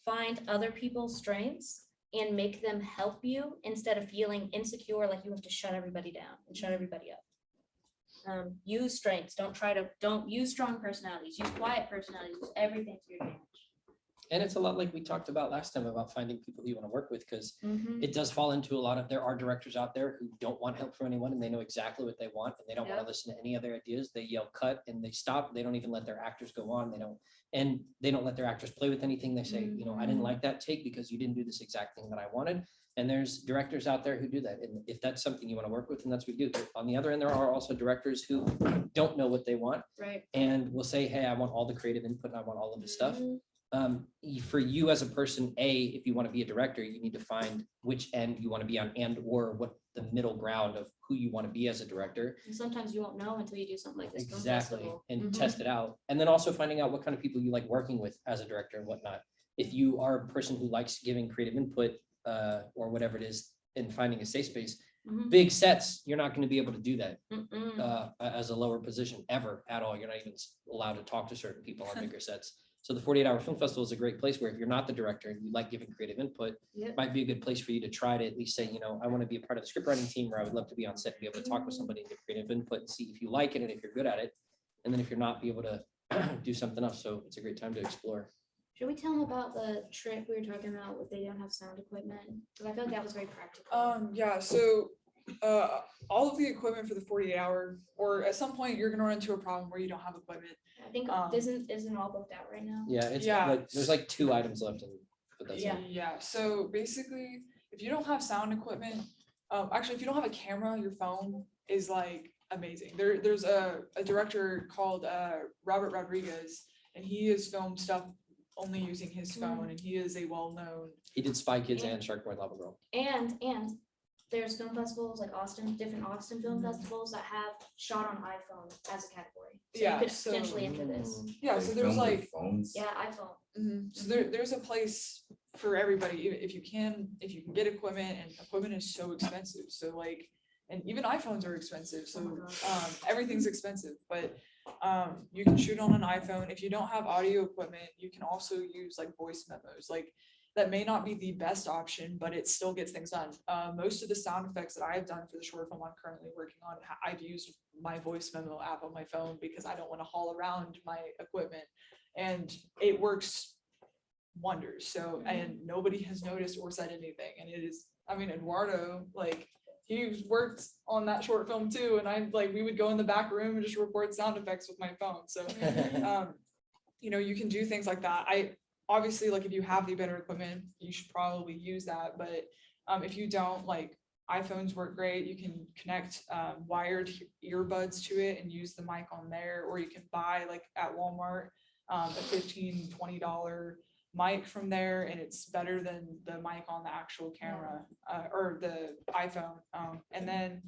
Find other people's strengths and make them help you, instead of feeling insecure like you have to shut everybody down and shut everybody up. Use strengths. Don't use strong personalities. Use quiet personalities. Use everything to your advantage. And it's a lot like we talked about last time about finding people who you want to work with, because it does fall into a lot of, there are directors out there who don't want help from anyone, and they know exactly what they want, and they don't want to listen to any other ideas. They yell cut and they stop. They don't even let their actors go on. They don't let their actors play with anything. They say, I didn't like that take because you didn't do this exact thing that I wanted. And there's directors out there who do that. And if that's something you want to work with, then that's what we do. But on the other end, there are also directors who don't know what they want. Right. And will say, hey, I want all the creative input and I want all of this stuff. For you as a person, if you want to be a director, you need to find which end you want to be on and or what the middle ground of who you want to be as a director. And sometimes you won't know until you do something like this film Exactly, festival. and Mhm. test it out. And then also finding out what kind of people you like working with as a director and whatnot. If you are a person who likes giving creative input or whatever it is and finding a safe space, Mhm. big sets, you're not going to be able to do that Mm-mm. as a lower position ever at all. You're not even allowed to talk to certain people on bigger sets. So the 48-hour film festival is a great place where if you're not the director and you like giving creative input, Yep. might be a good place for you to try to at least say, I want to be a part of the script writing team, or I would love to be on set and be able to talk with somebody and give creative input and see if you like it and if you're good at it. And then if you're not, be able to do something else. So it's a great time to explore. Should we tell them about the trip we were talking about if they don't have sound equipment? Because I feel like that was very practical. Yeah, so all of the equipment for the 48-hour, or at some point you're gonna run into a problem where you don't have equipment. I think isn't all booked out right now. Yeah, it's Yeah. like there's like 2 items left, but that's Yeah. it. Yeah, so basically, if you don't have sound equipment, actually, if you don't have a camera, your phone is like amazing. There's a director called Robert Rodriguez, and he has filmed stuff only using his phone, and he is a well-known. He did Spy Kids Yeah. and Shark Boy Lava Girl. And there's film festivals like different Austin film Mhm. festivals that have shot on iPhone as a category. So Yeah, you could so- potentially enter this. Yeah, so there's like, Phones. Yeah, iPhone. so there's a place for everybody, if you can get equipment, and equipment is so expensive, so like, and even iPhones are expensive, Oh my so gosh. everything's expensive, but you can shoot on an iPhone. If you don't have audio equipment, you can also use like voice memos. Like, that may not be the best option, but it still gets things done. Most of the sound effects that I've done for the short film I'm currently working on, I've used my voice memo app on my phone because I don't want to haul around my equipment, and it works wonders. So, and nobody has noticed or said anything, and it is, I mean, Eduardo, like, he worked on that short film too, and we would go in the back room and just record sound effects with my phone. So you can do things like that. Obviously, like, if you have the better equipment, you should probably use that. But if you don't, like, iPhones work great. You can connect wired earbuds to it and use the mic on there, or you can buy, like, at Walmart, a $15, $20 mic from there, and it's better than the mic on the actual camera or the iPhone. And then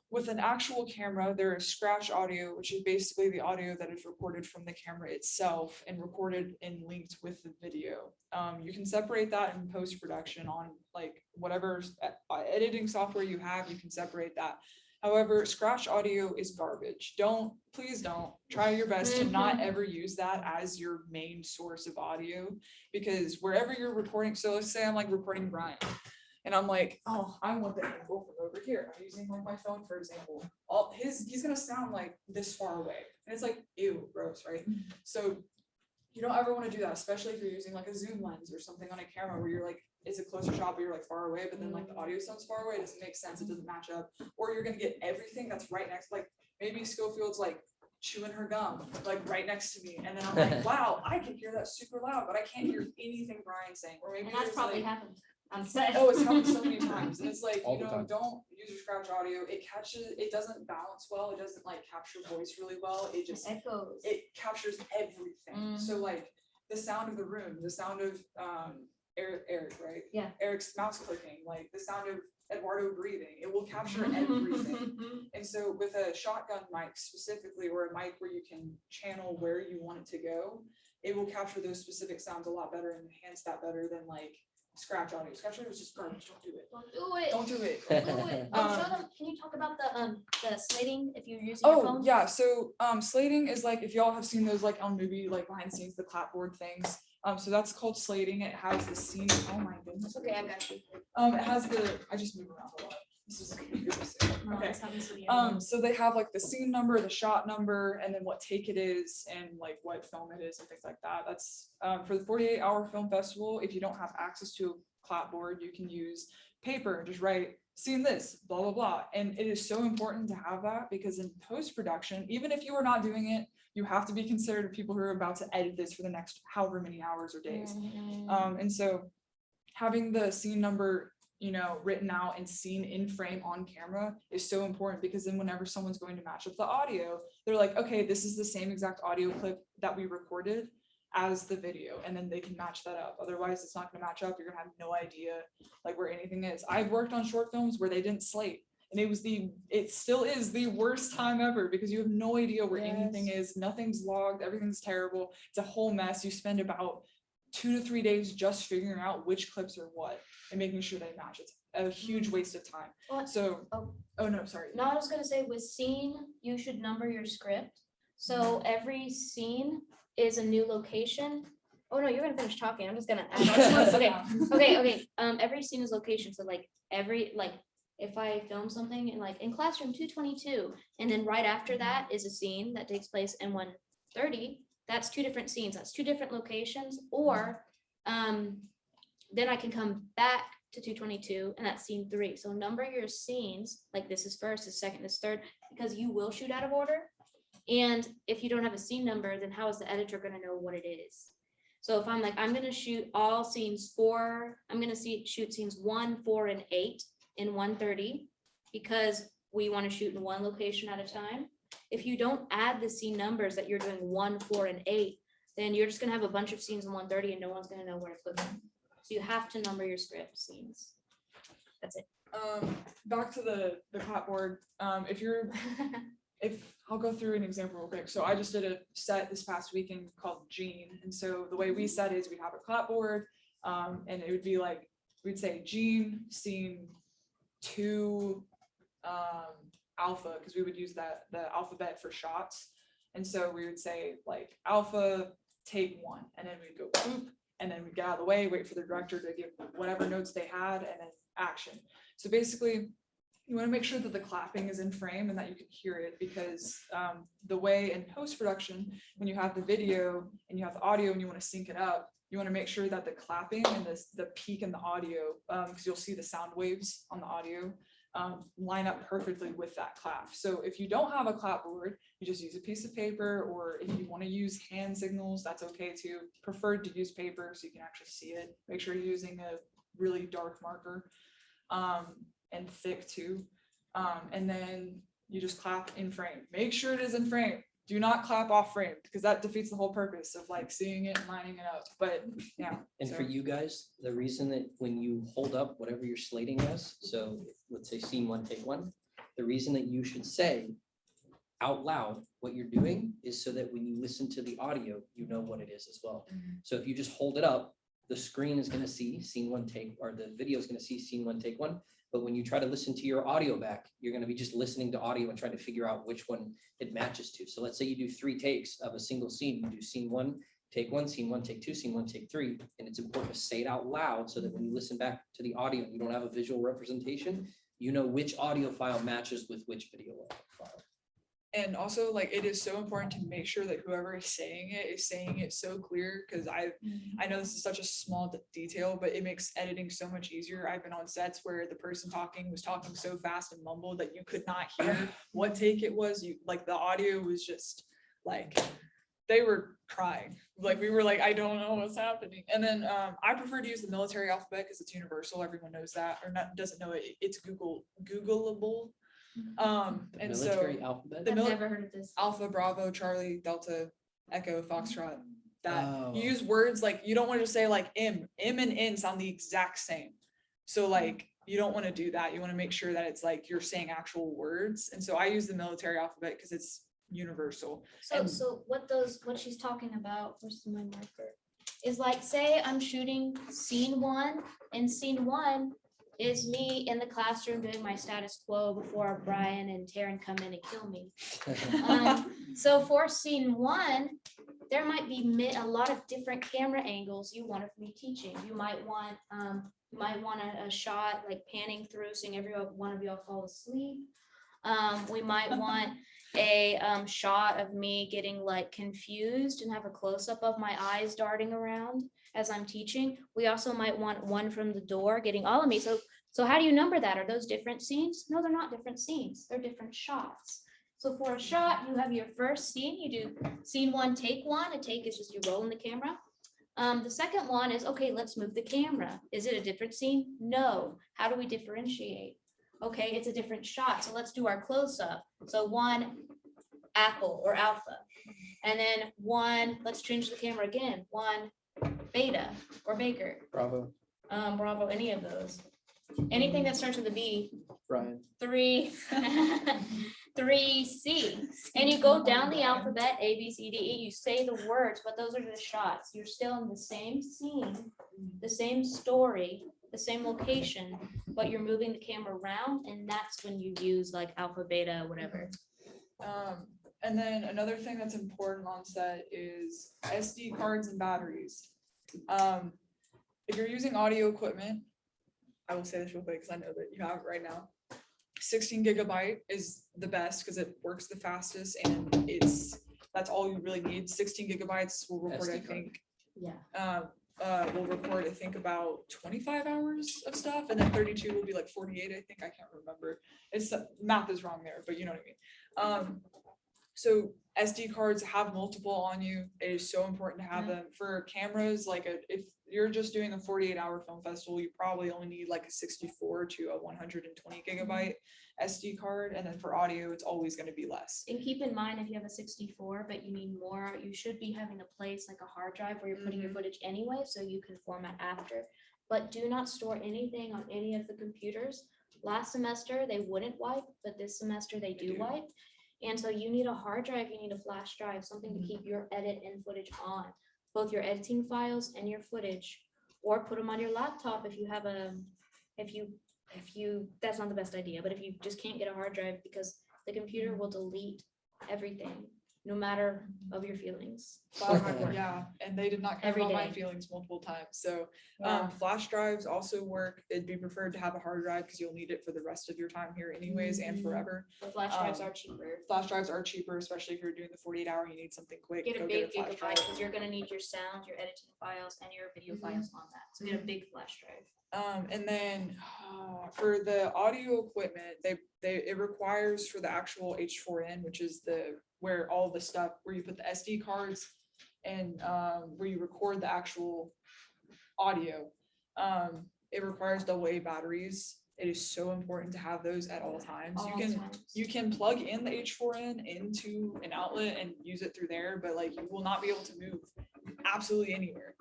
with an actual camera, there is scratch audio, which is basically the audio that is recorded from the camera itself and recorded and linked with the video. You can separate that in post-production on like whatever editing software you have, you can separate that. However, scratch audio is garbage. Please don't try your best to not ever use that as your main source of audio, because wherever you're recording, so let's say I'm like recording Brian, and I'm like, oh, I want the angle from over here. I'm using like my phone, for example. He's gonna sound like this far away. And it's like, ew, gross, right? So you don't ever want to do that, especially if you're using like a zoom lens or something on a camera where you're like, it's a closer shot, but you're like far away, but then like the audio sounds far away. It doesn't make sense. It doesn't match up. Or you're gonna get everything that's right next, like maybe Schofield's like chewing her gum, like right next to me. And then I'm like, wow, I can hear that super loud, but I can't hear anything Brian's saying. Or maybe And that's there's, probably like, happened on set. oh, it's happened so many times. And it's like, All the time. don't use your scratch audio. It doesn't balance well. It doesn't like capture voice really well. Echoes. It captures everything. So like the sound of the room, the sound of Eric, right? Yeah. Eric's mouse clicking, like the sound of Eduardo breathing, it will capture everything. And so with a shotgun mic specifically, or a mic where you can channel where you want it to go, it will capture those specific sounds a lot better and enhance that better than like scratch audio. Scratch audio is just garbage. Don't do it. Don't do it. Don't do it. Do it. Oh, show them. Can you talk about the slating if you're using your Oh phone? yeah, so slating is like, if y'all have seen those like on movie like behind the scenes, the clapboard things. So that's called slating. It has the scene. Oh my goodness. Okay, I got you. It has I just moved around a lot. This is No, okay. this happens to me. So they have like the scene number, the shot number, and then what take it is, and like what film it is, and things like that. That's for the 48-hour film festival. If you don't have access to a clapboard, you can use paper and just write scene this, blah blah blah. And it is so important to have that, because in post-production, even if you are not doing it, you have to be considerate of people who are about to edit this for the next however many hours or days. And so having the scene number, written out and seen in frame on camera is so important, because then whenever someone's going to match up the audio, they're like, okay, this is the same exact audio clip that we recorded as the video, and then they can match that up. Otherwise, it's not gonna match up. You're gonna have no idea like where anything is. I've worked on short films where they didn't slate, and it still is the worst time ever because you have no idea where anything is. Nothing's logged. Everything's terrible. It's a whole mess. You spend about 2 to 3 days just figuring out which clips are what and making sure they match. It's a huge waste of time. Well, So, oh. oh no, sorry. No, I was gonna say with scene, you should number your script. So every scene is a new location. Oh no, you're gonna finish talking. I'm just gonna add. Okay. Every scene is location. So like if I film something in classroom 222, and then right after that is a scene that takes place in 130, that's 2 different scenes. That's 2 different locations. Or then I can come back to 222 and that's scene 3. So number your scenes, like this is first, this is second, this is third, because you will shoot out of order. And if you don't have a scene number, then how is the editor gonna know what it is? So if I'm like, I'm gonna shoot all scenes 4, I'm gonna shoot scenes 1, 4, and 8 in 130, because we wanna shoot in 1 location at a time. If you don't add the scene numbers that you're doing 1, 4, and 8, then you're just gonna have a bunch of scenes in 130 and no one's gonna know where to put them. So you have to number your script scenes. That's it. Back to the clapboard. If I'll go through an example real quick. So I just did a set this past weekend called Gene. And so the way we set is we have a clapboard, and it would be like, we'd say Gene, scene 2, alpha, because we would use the alphabet for shots. And so we would say like alpha, take 1, and then we'd go boop, and then we'd get out of the way, wait for the director to give whatever notes they had, and then action. So basically, you want to make sure that the clapping is in frame and that you can hear it, because the way in post-production, when you have the video and you have the audio and you want to sync it up, you want to make sure that the clapping and the peak in the audio, because you'll see the sound waves on the audio, line up perfectly with that clap. So if you don't have a clapboard, you just use a piece of paper, or if you want to use hand signals, that's okay too. Preferred to use paper so you can actually see it. Make sure you're using a really dark marker. And thick too. And then you just clap in frame. Make sure it is in frame. Do not clap off frame, because that defeats the whole purpose of like seeing it and lining it up. But yeah. And for you guys, the reason that when you hold up whatever you're slating as, so let's say scene 1, take 1, the reason that you should say out loud what you're doing is so that when you listen to the audio, you know what it is as well. So if you just hold it up, the screen is going to see scene 1, take, or the video is going to see scene 1, take 1. But when you try to listen to your audio back, you're going to be just listening to audio and trying to figure out which one it matches to. So let's say you do 3 takes of a single scene. You do scene 1, take 1, scene 1, take 2, scene 1, take 3. And it's important to say it out loud so that when you listen back to the audio, and you don't have a visual representation, you know which audio file matches with which video file. And also, like, it is so important to make sure that whoever is saying it so clear, because I know this is such a small detail, but it makes editing so much easier. I've been on sets where the person talking was talking so fast and mumbled that you could not hear what take it was. Like, the audio was just like, they were crying. Like, we were like, I don't know what's happening. And then I prefer to use the military alphabet because it's universal. Everyone knows that, or not doesn't know it. It's Googleable. And Military so alphabet? I've never heard of this. Alpha, Bravo, Charlie, Delta, Echo, Foxtrot, that Oh. you use words like, you don't want to just say like M and N sound the exact same. So like, you don't want to do that. You want to make sure that it's like you're saying actual words. And so I use the military alphabet because it's universal. So what she's talking about, where's my marker, is like, say I'm shooting scene 1, and scene 1 is me in the classroom doing my status quo before Brian and Taryn come in and kill me. So for scene 1, there might be a lot of different camera angles you want of me teaching. You might want a shot like panning through, seeing every one of y'all fall asleep. We might want a shot of me getting like confused and have a close-up of my eyes darting around as I'm teaching. We also might want one from the door getting all of me. So how do you number that? Are those different scenes? No, they're not different scenes. They're different shots. So for a shot, you have your first scene. You do scene 1, take 1. A take is just you rolling the camera. The second one is, okay, let's move the camera. Is it a different scene? No. How do we differentiate? Okay, it's a different shot. So let's do our close-up. So 1, apple or alpha. And then one, let's change the camera again, one Beta or Baker, Bravo, Bravo, any of those. Anything that starts with a B, Brian. 3, 3C. And you go down the alphabet, A, B, C, D, E, you say the words, but those are the shots. You're still in the same scene, the same story, the same location, but you're moving the camera around, and that's when you use like alpha, beta, whatever. And then another thing that's important on set is SD cards and batteries. If you're using audio equipment, I will say this real quick because I know that you have it right now. 16 gigabyte is the best because it works the fastest and that's all you really need. 16 gigabytes will record, SD I card. think, Yeah. will record, I think, about 25 hours of stuff, and then 32 will be like 48, I think. I can't remember. It's math is wrong there, but you know what I mean. So SD cards have multiple on you. It is so important to have them for cameras. Like if you're just doing a 48-hour film festival, you probably only need like a 64 to a 120 gigabyte SD card, and then for audio, it's always going to be less. And keep in mind, if you have a 64, but you need more, you should be having a place like a hard drive where you're putting your footage anyway, so you can format after. But do not store anything on any of the computers. Last semester, they wouldn't wipe, but this semester they do wipe. And so you need a hard drive, you need a flash drive, something to keep your edit and footage on, both your editing files and your footage, or put them on your laptop if you have that's not the best idea, but if you just can't get a hard drive, because the computer will delete everything, no matter of your feelings. or hard work. Yeah, and they did not care Every about my day. feelings multiple times. So Yeah. flash drives also work. It'd be preferred to have a hard drive because you'll need it for the rest of your time here anyways and Mhm. forever. The flash drives Um, are cheaper. Flash drives are cheaper, especially if you're doing the 48-hour, you need something quick. Get a go big flash gigabyte drive. because you're gonna need your sound, your editing files, and your video files on that. So get a big flash drive. And then for the audio equipment, it requires for the actual H4n, which is where all the stuff, where you put the SD cards and where you record the actual audio. It requires AA batteries. It is so important to have those at all times. All You times. can plug in the H4n into an outlet and use it through there, but like you will not be able to move absolutely anywhere.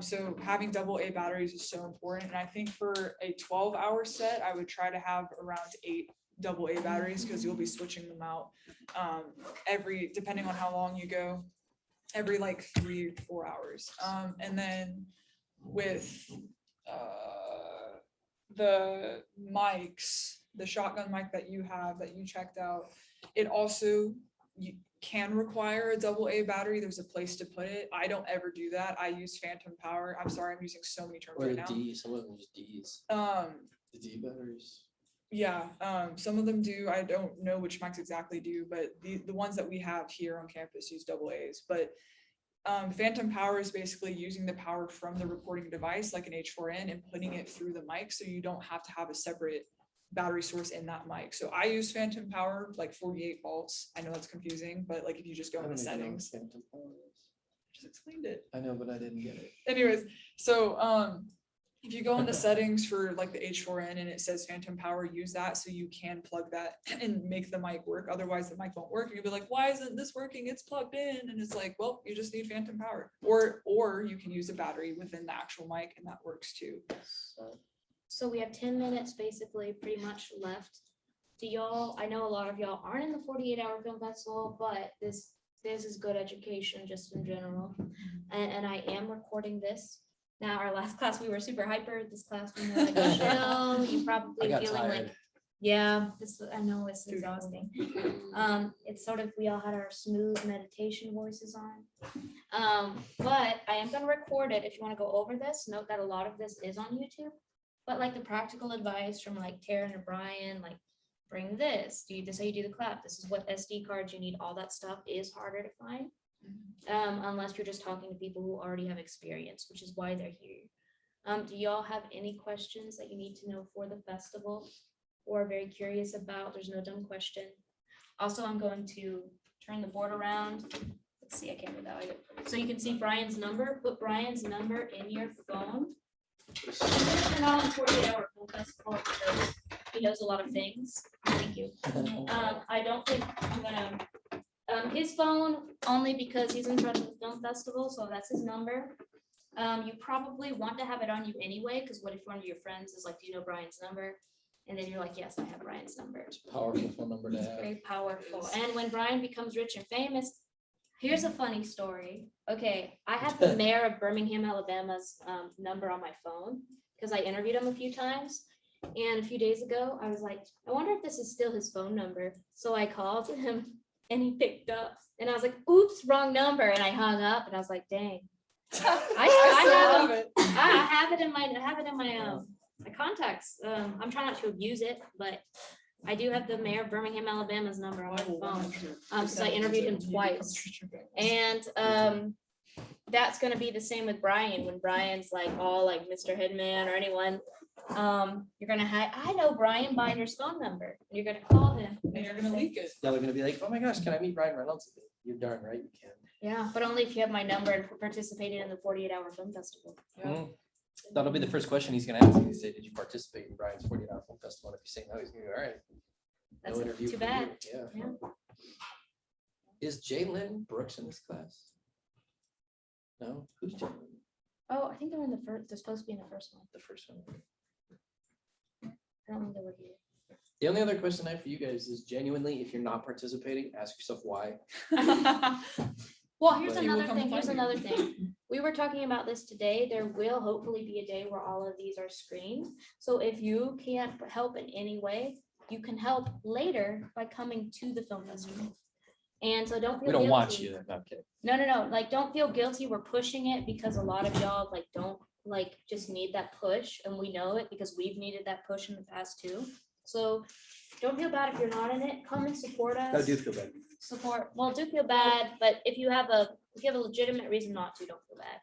So having AA batteries is so important. And I think for a 12-hour set, I would try to have around 8 AA batteries because you'll be switching them out depending on how long you go, every like 3 or 4 hours. And then with the mics, the shotgun mic that you have that you checked out, it also you can require a AA battery. There's a place to put it. I don't ever do that. I use phantom power. I'm sorry, I'm using so many terms Or right the now. D, some of them just Ds. Um, The D batteries. yeah, some of them do. I don't know which mics exactly do, but the ones that we have here on campus use AA's. But phantom power is basically using the power from the recording device, like an H4n, and putting it through the mic, so you don't have to have a separate battery source in that mic. So I use phantom power, like 48 volts. I know that's confusing, but like if you just go I in the don't even know what settings, phantom power is. just explained it. I know, but I didn't get it. Anyways, so if you go into settings for like the H4n and it says phantom power, use that so you can plug that and make the mic work. Otherwise the mic won't work. And you'll be like, why isn't this working? It's plugged in. And it's like, well, you just need phantom power. Or you can use a battery within the actual mic and that works too. So we have 10 minutes basically pretty much left. Do y'all, I know a lot of y'all aren't in the 48-hour film festival, but this is good education just in general. And I am recording this. Now, our last class, we were super hyper. This class, we were like, chill. You I probably got feeling like, tired. yeah, I know it's exhausting. It's sort of, we all had our smooth meditation voices on. But I am gonna record it if you wanna go over this. Note that a lot of this is on YouTube. But like the practical advice from like Taryn or Brian, like bring this, this how you do the clap. This is what SD cards you need. All that stuff is harder to find. Unless you're just talking to people who already have experience, which is why they're here. Do y'all have any questions that you need to know for the festival or are very curious about? There's no dumb question. Also, I'm going to turn the board around. Let's see, I can't do that. So you can see Brian's number. Put Brian's number in your phone. Turn on 48-hour film festival because he knows a lot of things. Thank you. I don't think I'm gonna His phone, only because he's in charge of the film festival, so that's his number. You probably want to have it on you anyway, because what if one of your friends is like, do you know Brian's number? And then you're like, yes, I have Brian's number. It's a powerful phone number to It's have. very powerful. And when Brian becomes rich and famous, here's a funny story. Okay, I have the mayor of Birmingham, Alabama's number on my phone because I interviewed him a few times. And a few days ago, I was like, I wonder if this is still his phone number. So I called him and he picked up. And I was like, oops, wrong number. And I hung up and I was like, dang. I have him. I have it in my contacts. I'm trying not to abuse it, but I do have the mayor of Birmingham, Alabama's number on my phone. So I interviewed him twice. And that's gonna be the same with Brian. When Brian's like all like Mr. Headman or anyone, you're gonna have, I know Brian Binder's phone number. And you're gonna call him. And you're gonna leak it. Y'all are gonna be like, oh my gosh, can I meet Ryan Reynolds? You're darn right you can. Yeah, but only if you have my number and participated in the 48-hour film festival. Mm. That'll be the first question he's gonna ask. You say, did you participate in Brian's 48-hour film festival? And if you say no, he's gonna go, all right. That's No interview too for you." bad. Yeah. Yeah. Is Jalen Brooks in this class? No, who's Jalen? Oh, I think they're in the first, they're supposed to be in the first one. The first one. I don't think they were here. The only other question I have for you guys is genuinely, if you're not participating, ask yourself why. Well, here's But- He will another come thing, here's find you. another thing. We were talking about this today. There will hopefully be a day where all of these are screened. So if you can't help in any way, you can help later by coming to the film festival. And so don't feel We don't want guilty. you. No, I'm kidding. No, like, don't feel guilty. We're pushing it because a lot of y'all like don't like just need that push, and we know it because we've needed that push in the past too. So don't feel bad if you're not in it. Come and support us. I do feel bad. Support, well, do feel bad, but if you have a legitimate reason not to, don't feel bad.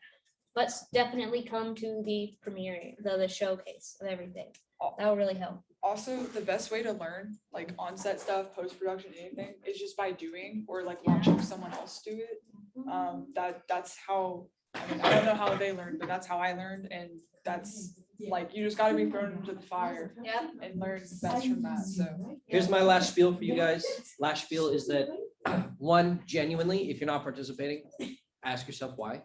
But definitely come to the premiere, the showcase of everything. That will really help. Also, the best way to learn like on-set stuff, post-production, anything, is just by doing or like watching someone else do it. That's how, I mean, I don't know how they learned, but that's how I learned, and that's like, you just gotta be thrown into the fire Yep. and learn best from that, so. Here's my last spiel for you guys. Last spiel is that, one, genuinely, if you're not participating, ask yourself why.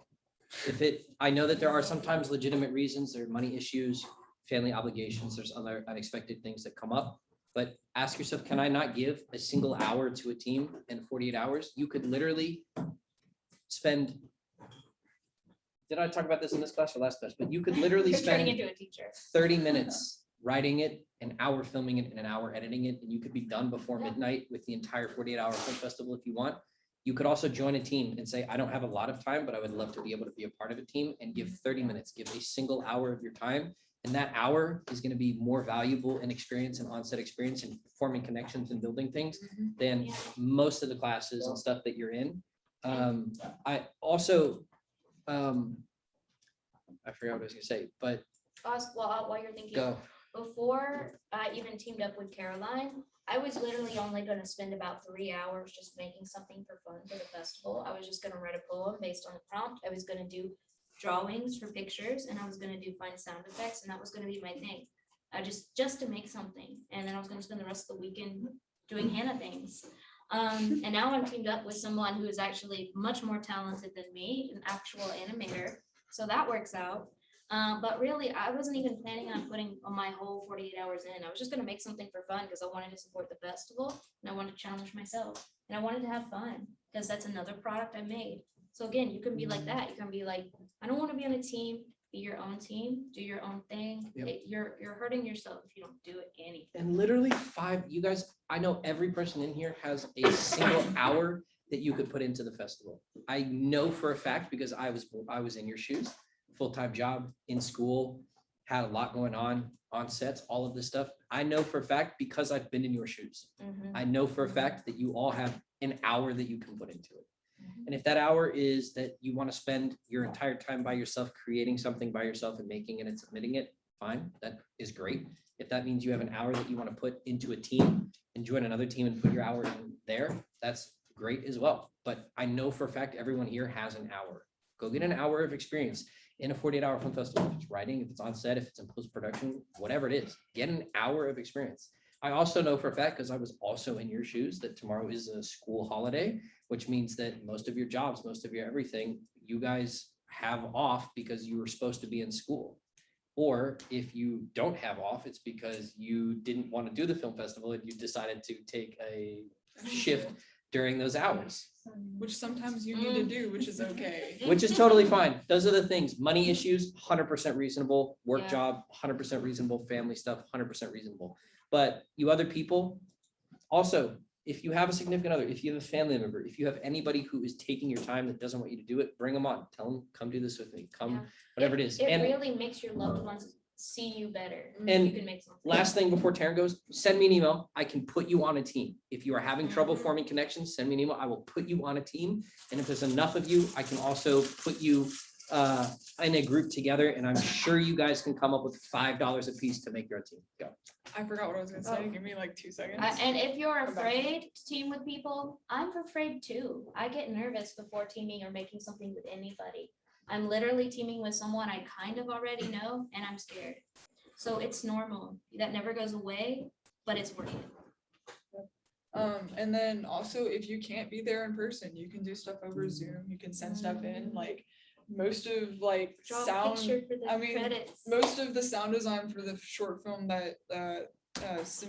I know that there are sometimes legitimate reasons, there are money issues, family obligations, there's other unexpected things that come up. But ask yourself, can I not give a single hour to a team in 48 hours? You could literally spend, did I talk about this in this class or last class? But you could literally You're turning spend into a teacher. 30 minutes writing it, an hour filming it, and an hour editing it, and you could be done before Yeah. midnight with the entire 48-hour film festival if you want. You could also join a team and say, I don't have a lot of time, but I would love to be able to be a part of a team and give 30 minutes, give a single hour of your time. And that hour is going to be more valuable in experience and onset experience and forming connections and building things than Yeah. most of the classes and stuff that you're in. I also, I forgot what I was gonna say, but While you're thinking. go. Before I even teamed up with Caroline, I was literally only gonna spend about 3 hours just making something for fun for the festival. I was just gonna write a poem based on the prompt. I was gonna do drawings for pictures, and I was gonna do fun sound effects, and that was gonna be my thing. Just to make something, and then I was gonna spend the rest of the weekend doing Hannah things. And now I'm teamed up with someone who is actually much more talented than me, an actual animator, so that works out. But really, I wasn't even planning on putting my whole 48 hours in. I was just gonna make something for fun because I wanted to support the festival and I wanted to challenge myself and I wanted to have fun because that's another product I made. So again, you can be like that. You can be like, I don't want to be on a team. Be your own team. Do your own thing. Yep. You're hurting yourself if you don't do it anything. And literally you guys, I know every person in here has a single hour that you could put into the festival. I know for a fact because I was in your shoes, full-time job, in school, had a lot going on sets, all of this stuff. I know for a fact because I've been in your shoes. I know for a fact that you all have an hour that you can put into it. And if that hour is that you want to spend your entire time by yourself, creating something by yourself and making it and submitting it, fine, that is great. If that means you have an hour that you want to put into a team and join another team and put your hour in there, that's great as well. But I know for a fact everyone here has an hour. Go get an hour of experience in a 48-hour film festival. If it's writing, if it's on set, if it's in post-production, whatever it is, get an hour of experience. I also know for a fact, because I was also in your shoes, that tomorrow is a school holiday, which means that most of your jobs, most of your everything, you guys have off because you were supposed to be in school. Or if you don't have off, it's because you didn't want to do the film festival and you decided to take a shift during those hours, Which sometimes you need to do, which is okay. which is totally fine. Those are the things. Money issues, 100% reasonable. Work Yeah. job, 100% reasonable. Family stuff, 100% reasonable. But you other people, also, if you have a significant other, if you have a family member, if you have anybody who is taking your time that doesn't want you to do it, bring them on. Tell them, come do this with me. Yeah. Come, whatever it is. It And really makes your loved ones see you better. And You can make something. last thing before Taryn goes, send me an email. I can put you on a team. If you are having trouble Mhm. forming connections, send me an email. I will put you on a team. And if there's enough of you, I can also put you in a group together. And I'm sure you guys can come up with $5 a piece to make your team. Go. I forgot what I was gonna say. Give me like 2 seconds. And if you're afraid to team with people, I'm afraid too. I get nervous before teaming or making something with anybody. I'm literally teaming with someone I kind of already know and I'm scared. So it's normal. That never goes away, but it's worth it. And then also if you can't be there in person, you can do stuff over Zoom. You can send stuff in, like most of like Draw a sound. picture for the I mean, credits. Most of the sound design for the short film that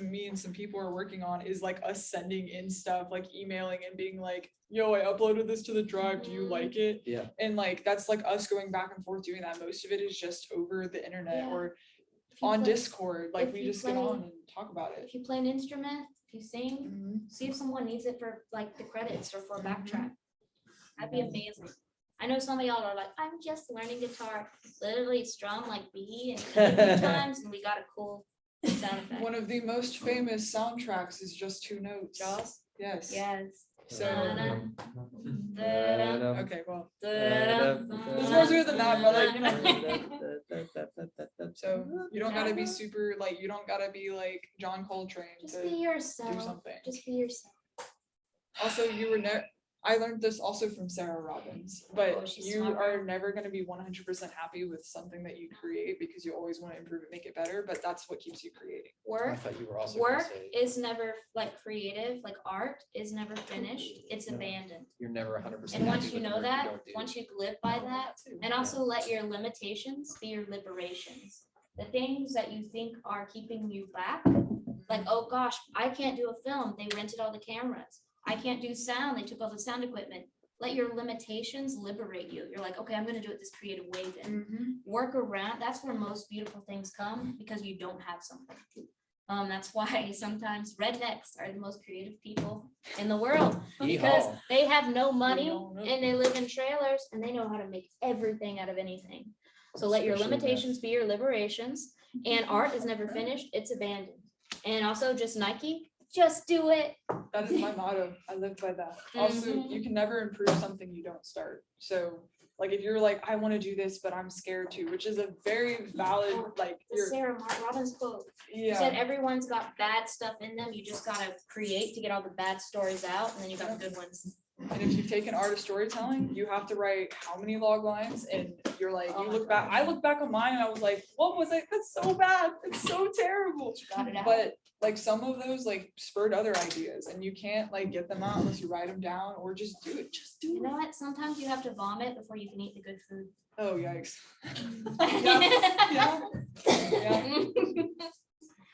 me and some people are working on is like us sending in stuff, like emailing and being like, yo, I uploaded this to the drive, do you like it? Yeah. And like that's like us going back and forth doing that. Most of it is just over the internet Yeah. or If you on play- Discord, like if we you just get play- on and talk about it. If you play an instrument, if you sing, Mhm. see if someone needs it for like the credits or for a backtrack. That'd be amazing. I know some of y'all are like, I'm just learning guitar, literally strum like B and E a few times, and we got a cool sound effect. One of the most famous soundtracks is just 2 notes. Jaws? Yes. Yes. So, Da-dum, da-dum, okay, well, da-dum, It's more serious than that, brother. da-dum. so you don't gotta be super, like, you don't gotta be like John Coltrane Just to be do yourself. something. Just be yourself. Also, you were never, I learned this also from Sarah Robbins, Oh, but she's you smart. are never gonna be 100% happy with something that you create because you always wanna improve it, make it better, but that's what keeps you creating. I Work, thought you were also gonna work say is never like creative, like art is never finished, it's No. abandoned. you're never 100%. And once happy you with the know work that, don't do. once you live by that, and also let your limitations be your liberations. The things that you think are keeping you back, like, oh gosh, I can't do a film, they rented all the cameras. I can't do sound, they took all the sound equipment. Let your limitations liberate you. You're like, okay, I'm gonna do it this creative way then. Mhm. Work around, that's where most beautiful things come, because you don't have something. That's why sometimes rednecks are the most creative people in the world, because Yeehaw. they have no money all know. and they live in trailers and they know how to make everything out of anything. So let your Especially limitations be your liberations, and art is never finished, it's abandoned. And also just Nike, just do it. That is my motto. I live by that. Also, Mhm. you can never improve something you don't start. So, like, if you're like, I want to do this, but I'm scared to, which is a very valid, like, The you're, Sarah Robbins quote. She said yeah. everyone's got bad stuff in them, you just gotta create to get all the bad stories out, and then you got the good ones. And if you've taken art of storytelling, you have to write how many log lines, and you're like, Oh you my look back. I look back on mine, and I was like, what was it? That's so bad. It's so terrible. You got it out. But like some of those like spurred other ideas, and you can't like get them out unless you write them down or just do it. Just do You it. know what? Sometimes you have to vomit before you can eat the good food. Oh yikes. Yeah. Yeah.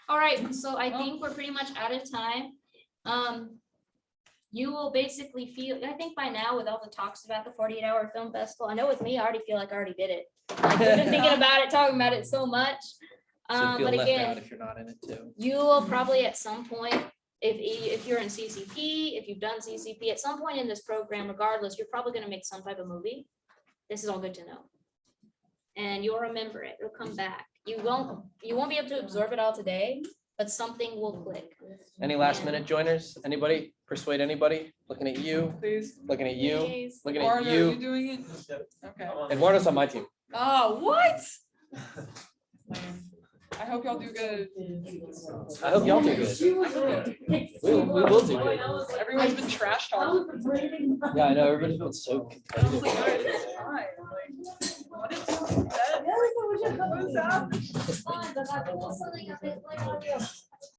All right, so I think we're pretty much out of time. You will basically feel, I think by now with all the talks about the 48-hour film festival, I know with me, I already feel like I already did it. I've been thinking about it, talking about it so much. So feel But left out again, if you're not in it too. you will probably at some point, if you're in CCP, if you've done CCP, at some point in this program, regardless, you're probably gonna make some type of movie. This is all good to know. And you'll remember it, it'll come back. You won't be able to absorb it all today, but something will click. Any last minute joiners? Anybody? Persuade anybody? Looking at you, Please. looking at you, Please. looking Eduardo, at are you you. doing it? Okay. Eduardo's on my team. Ah, what? Lame. I hope y'all do good. I hope y'all do good. We will do good. Everyone's been trash talking. Yeah, I know, everybody's been so I was competitive. like, "Guys, it's fine." Like, what did you say? What was that? Fine, but I also like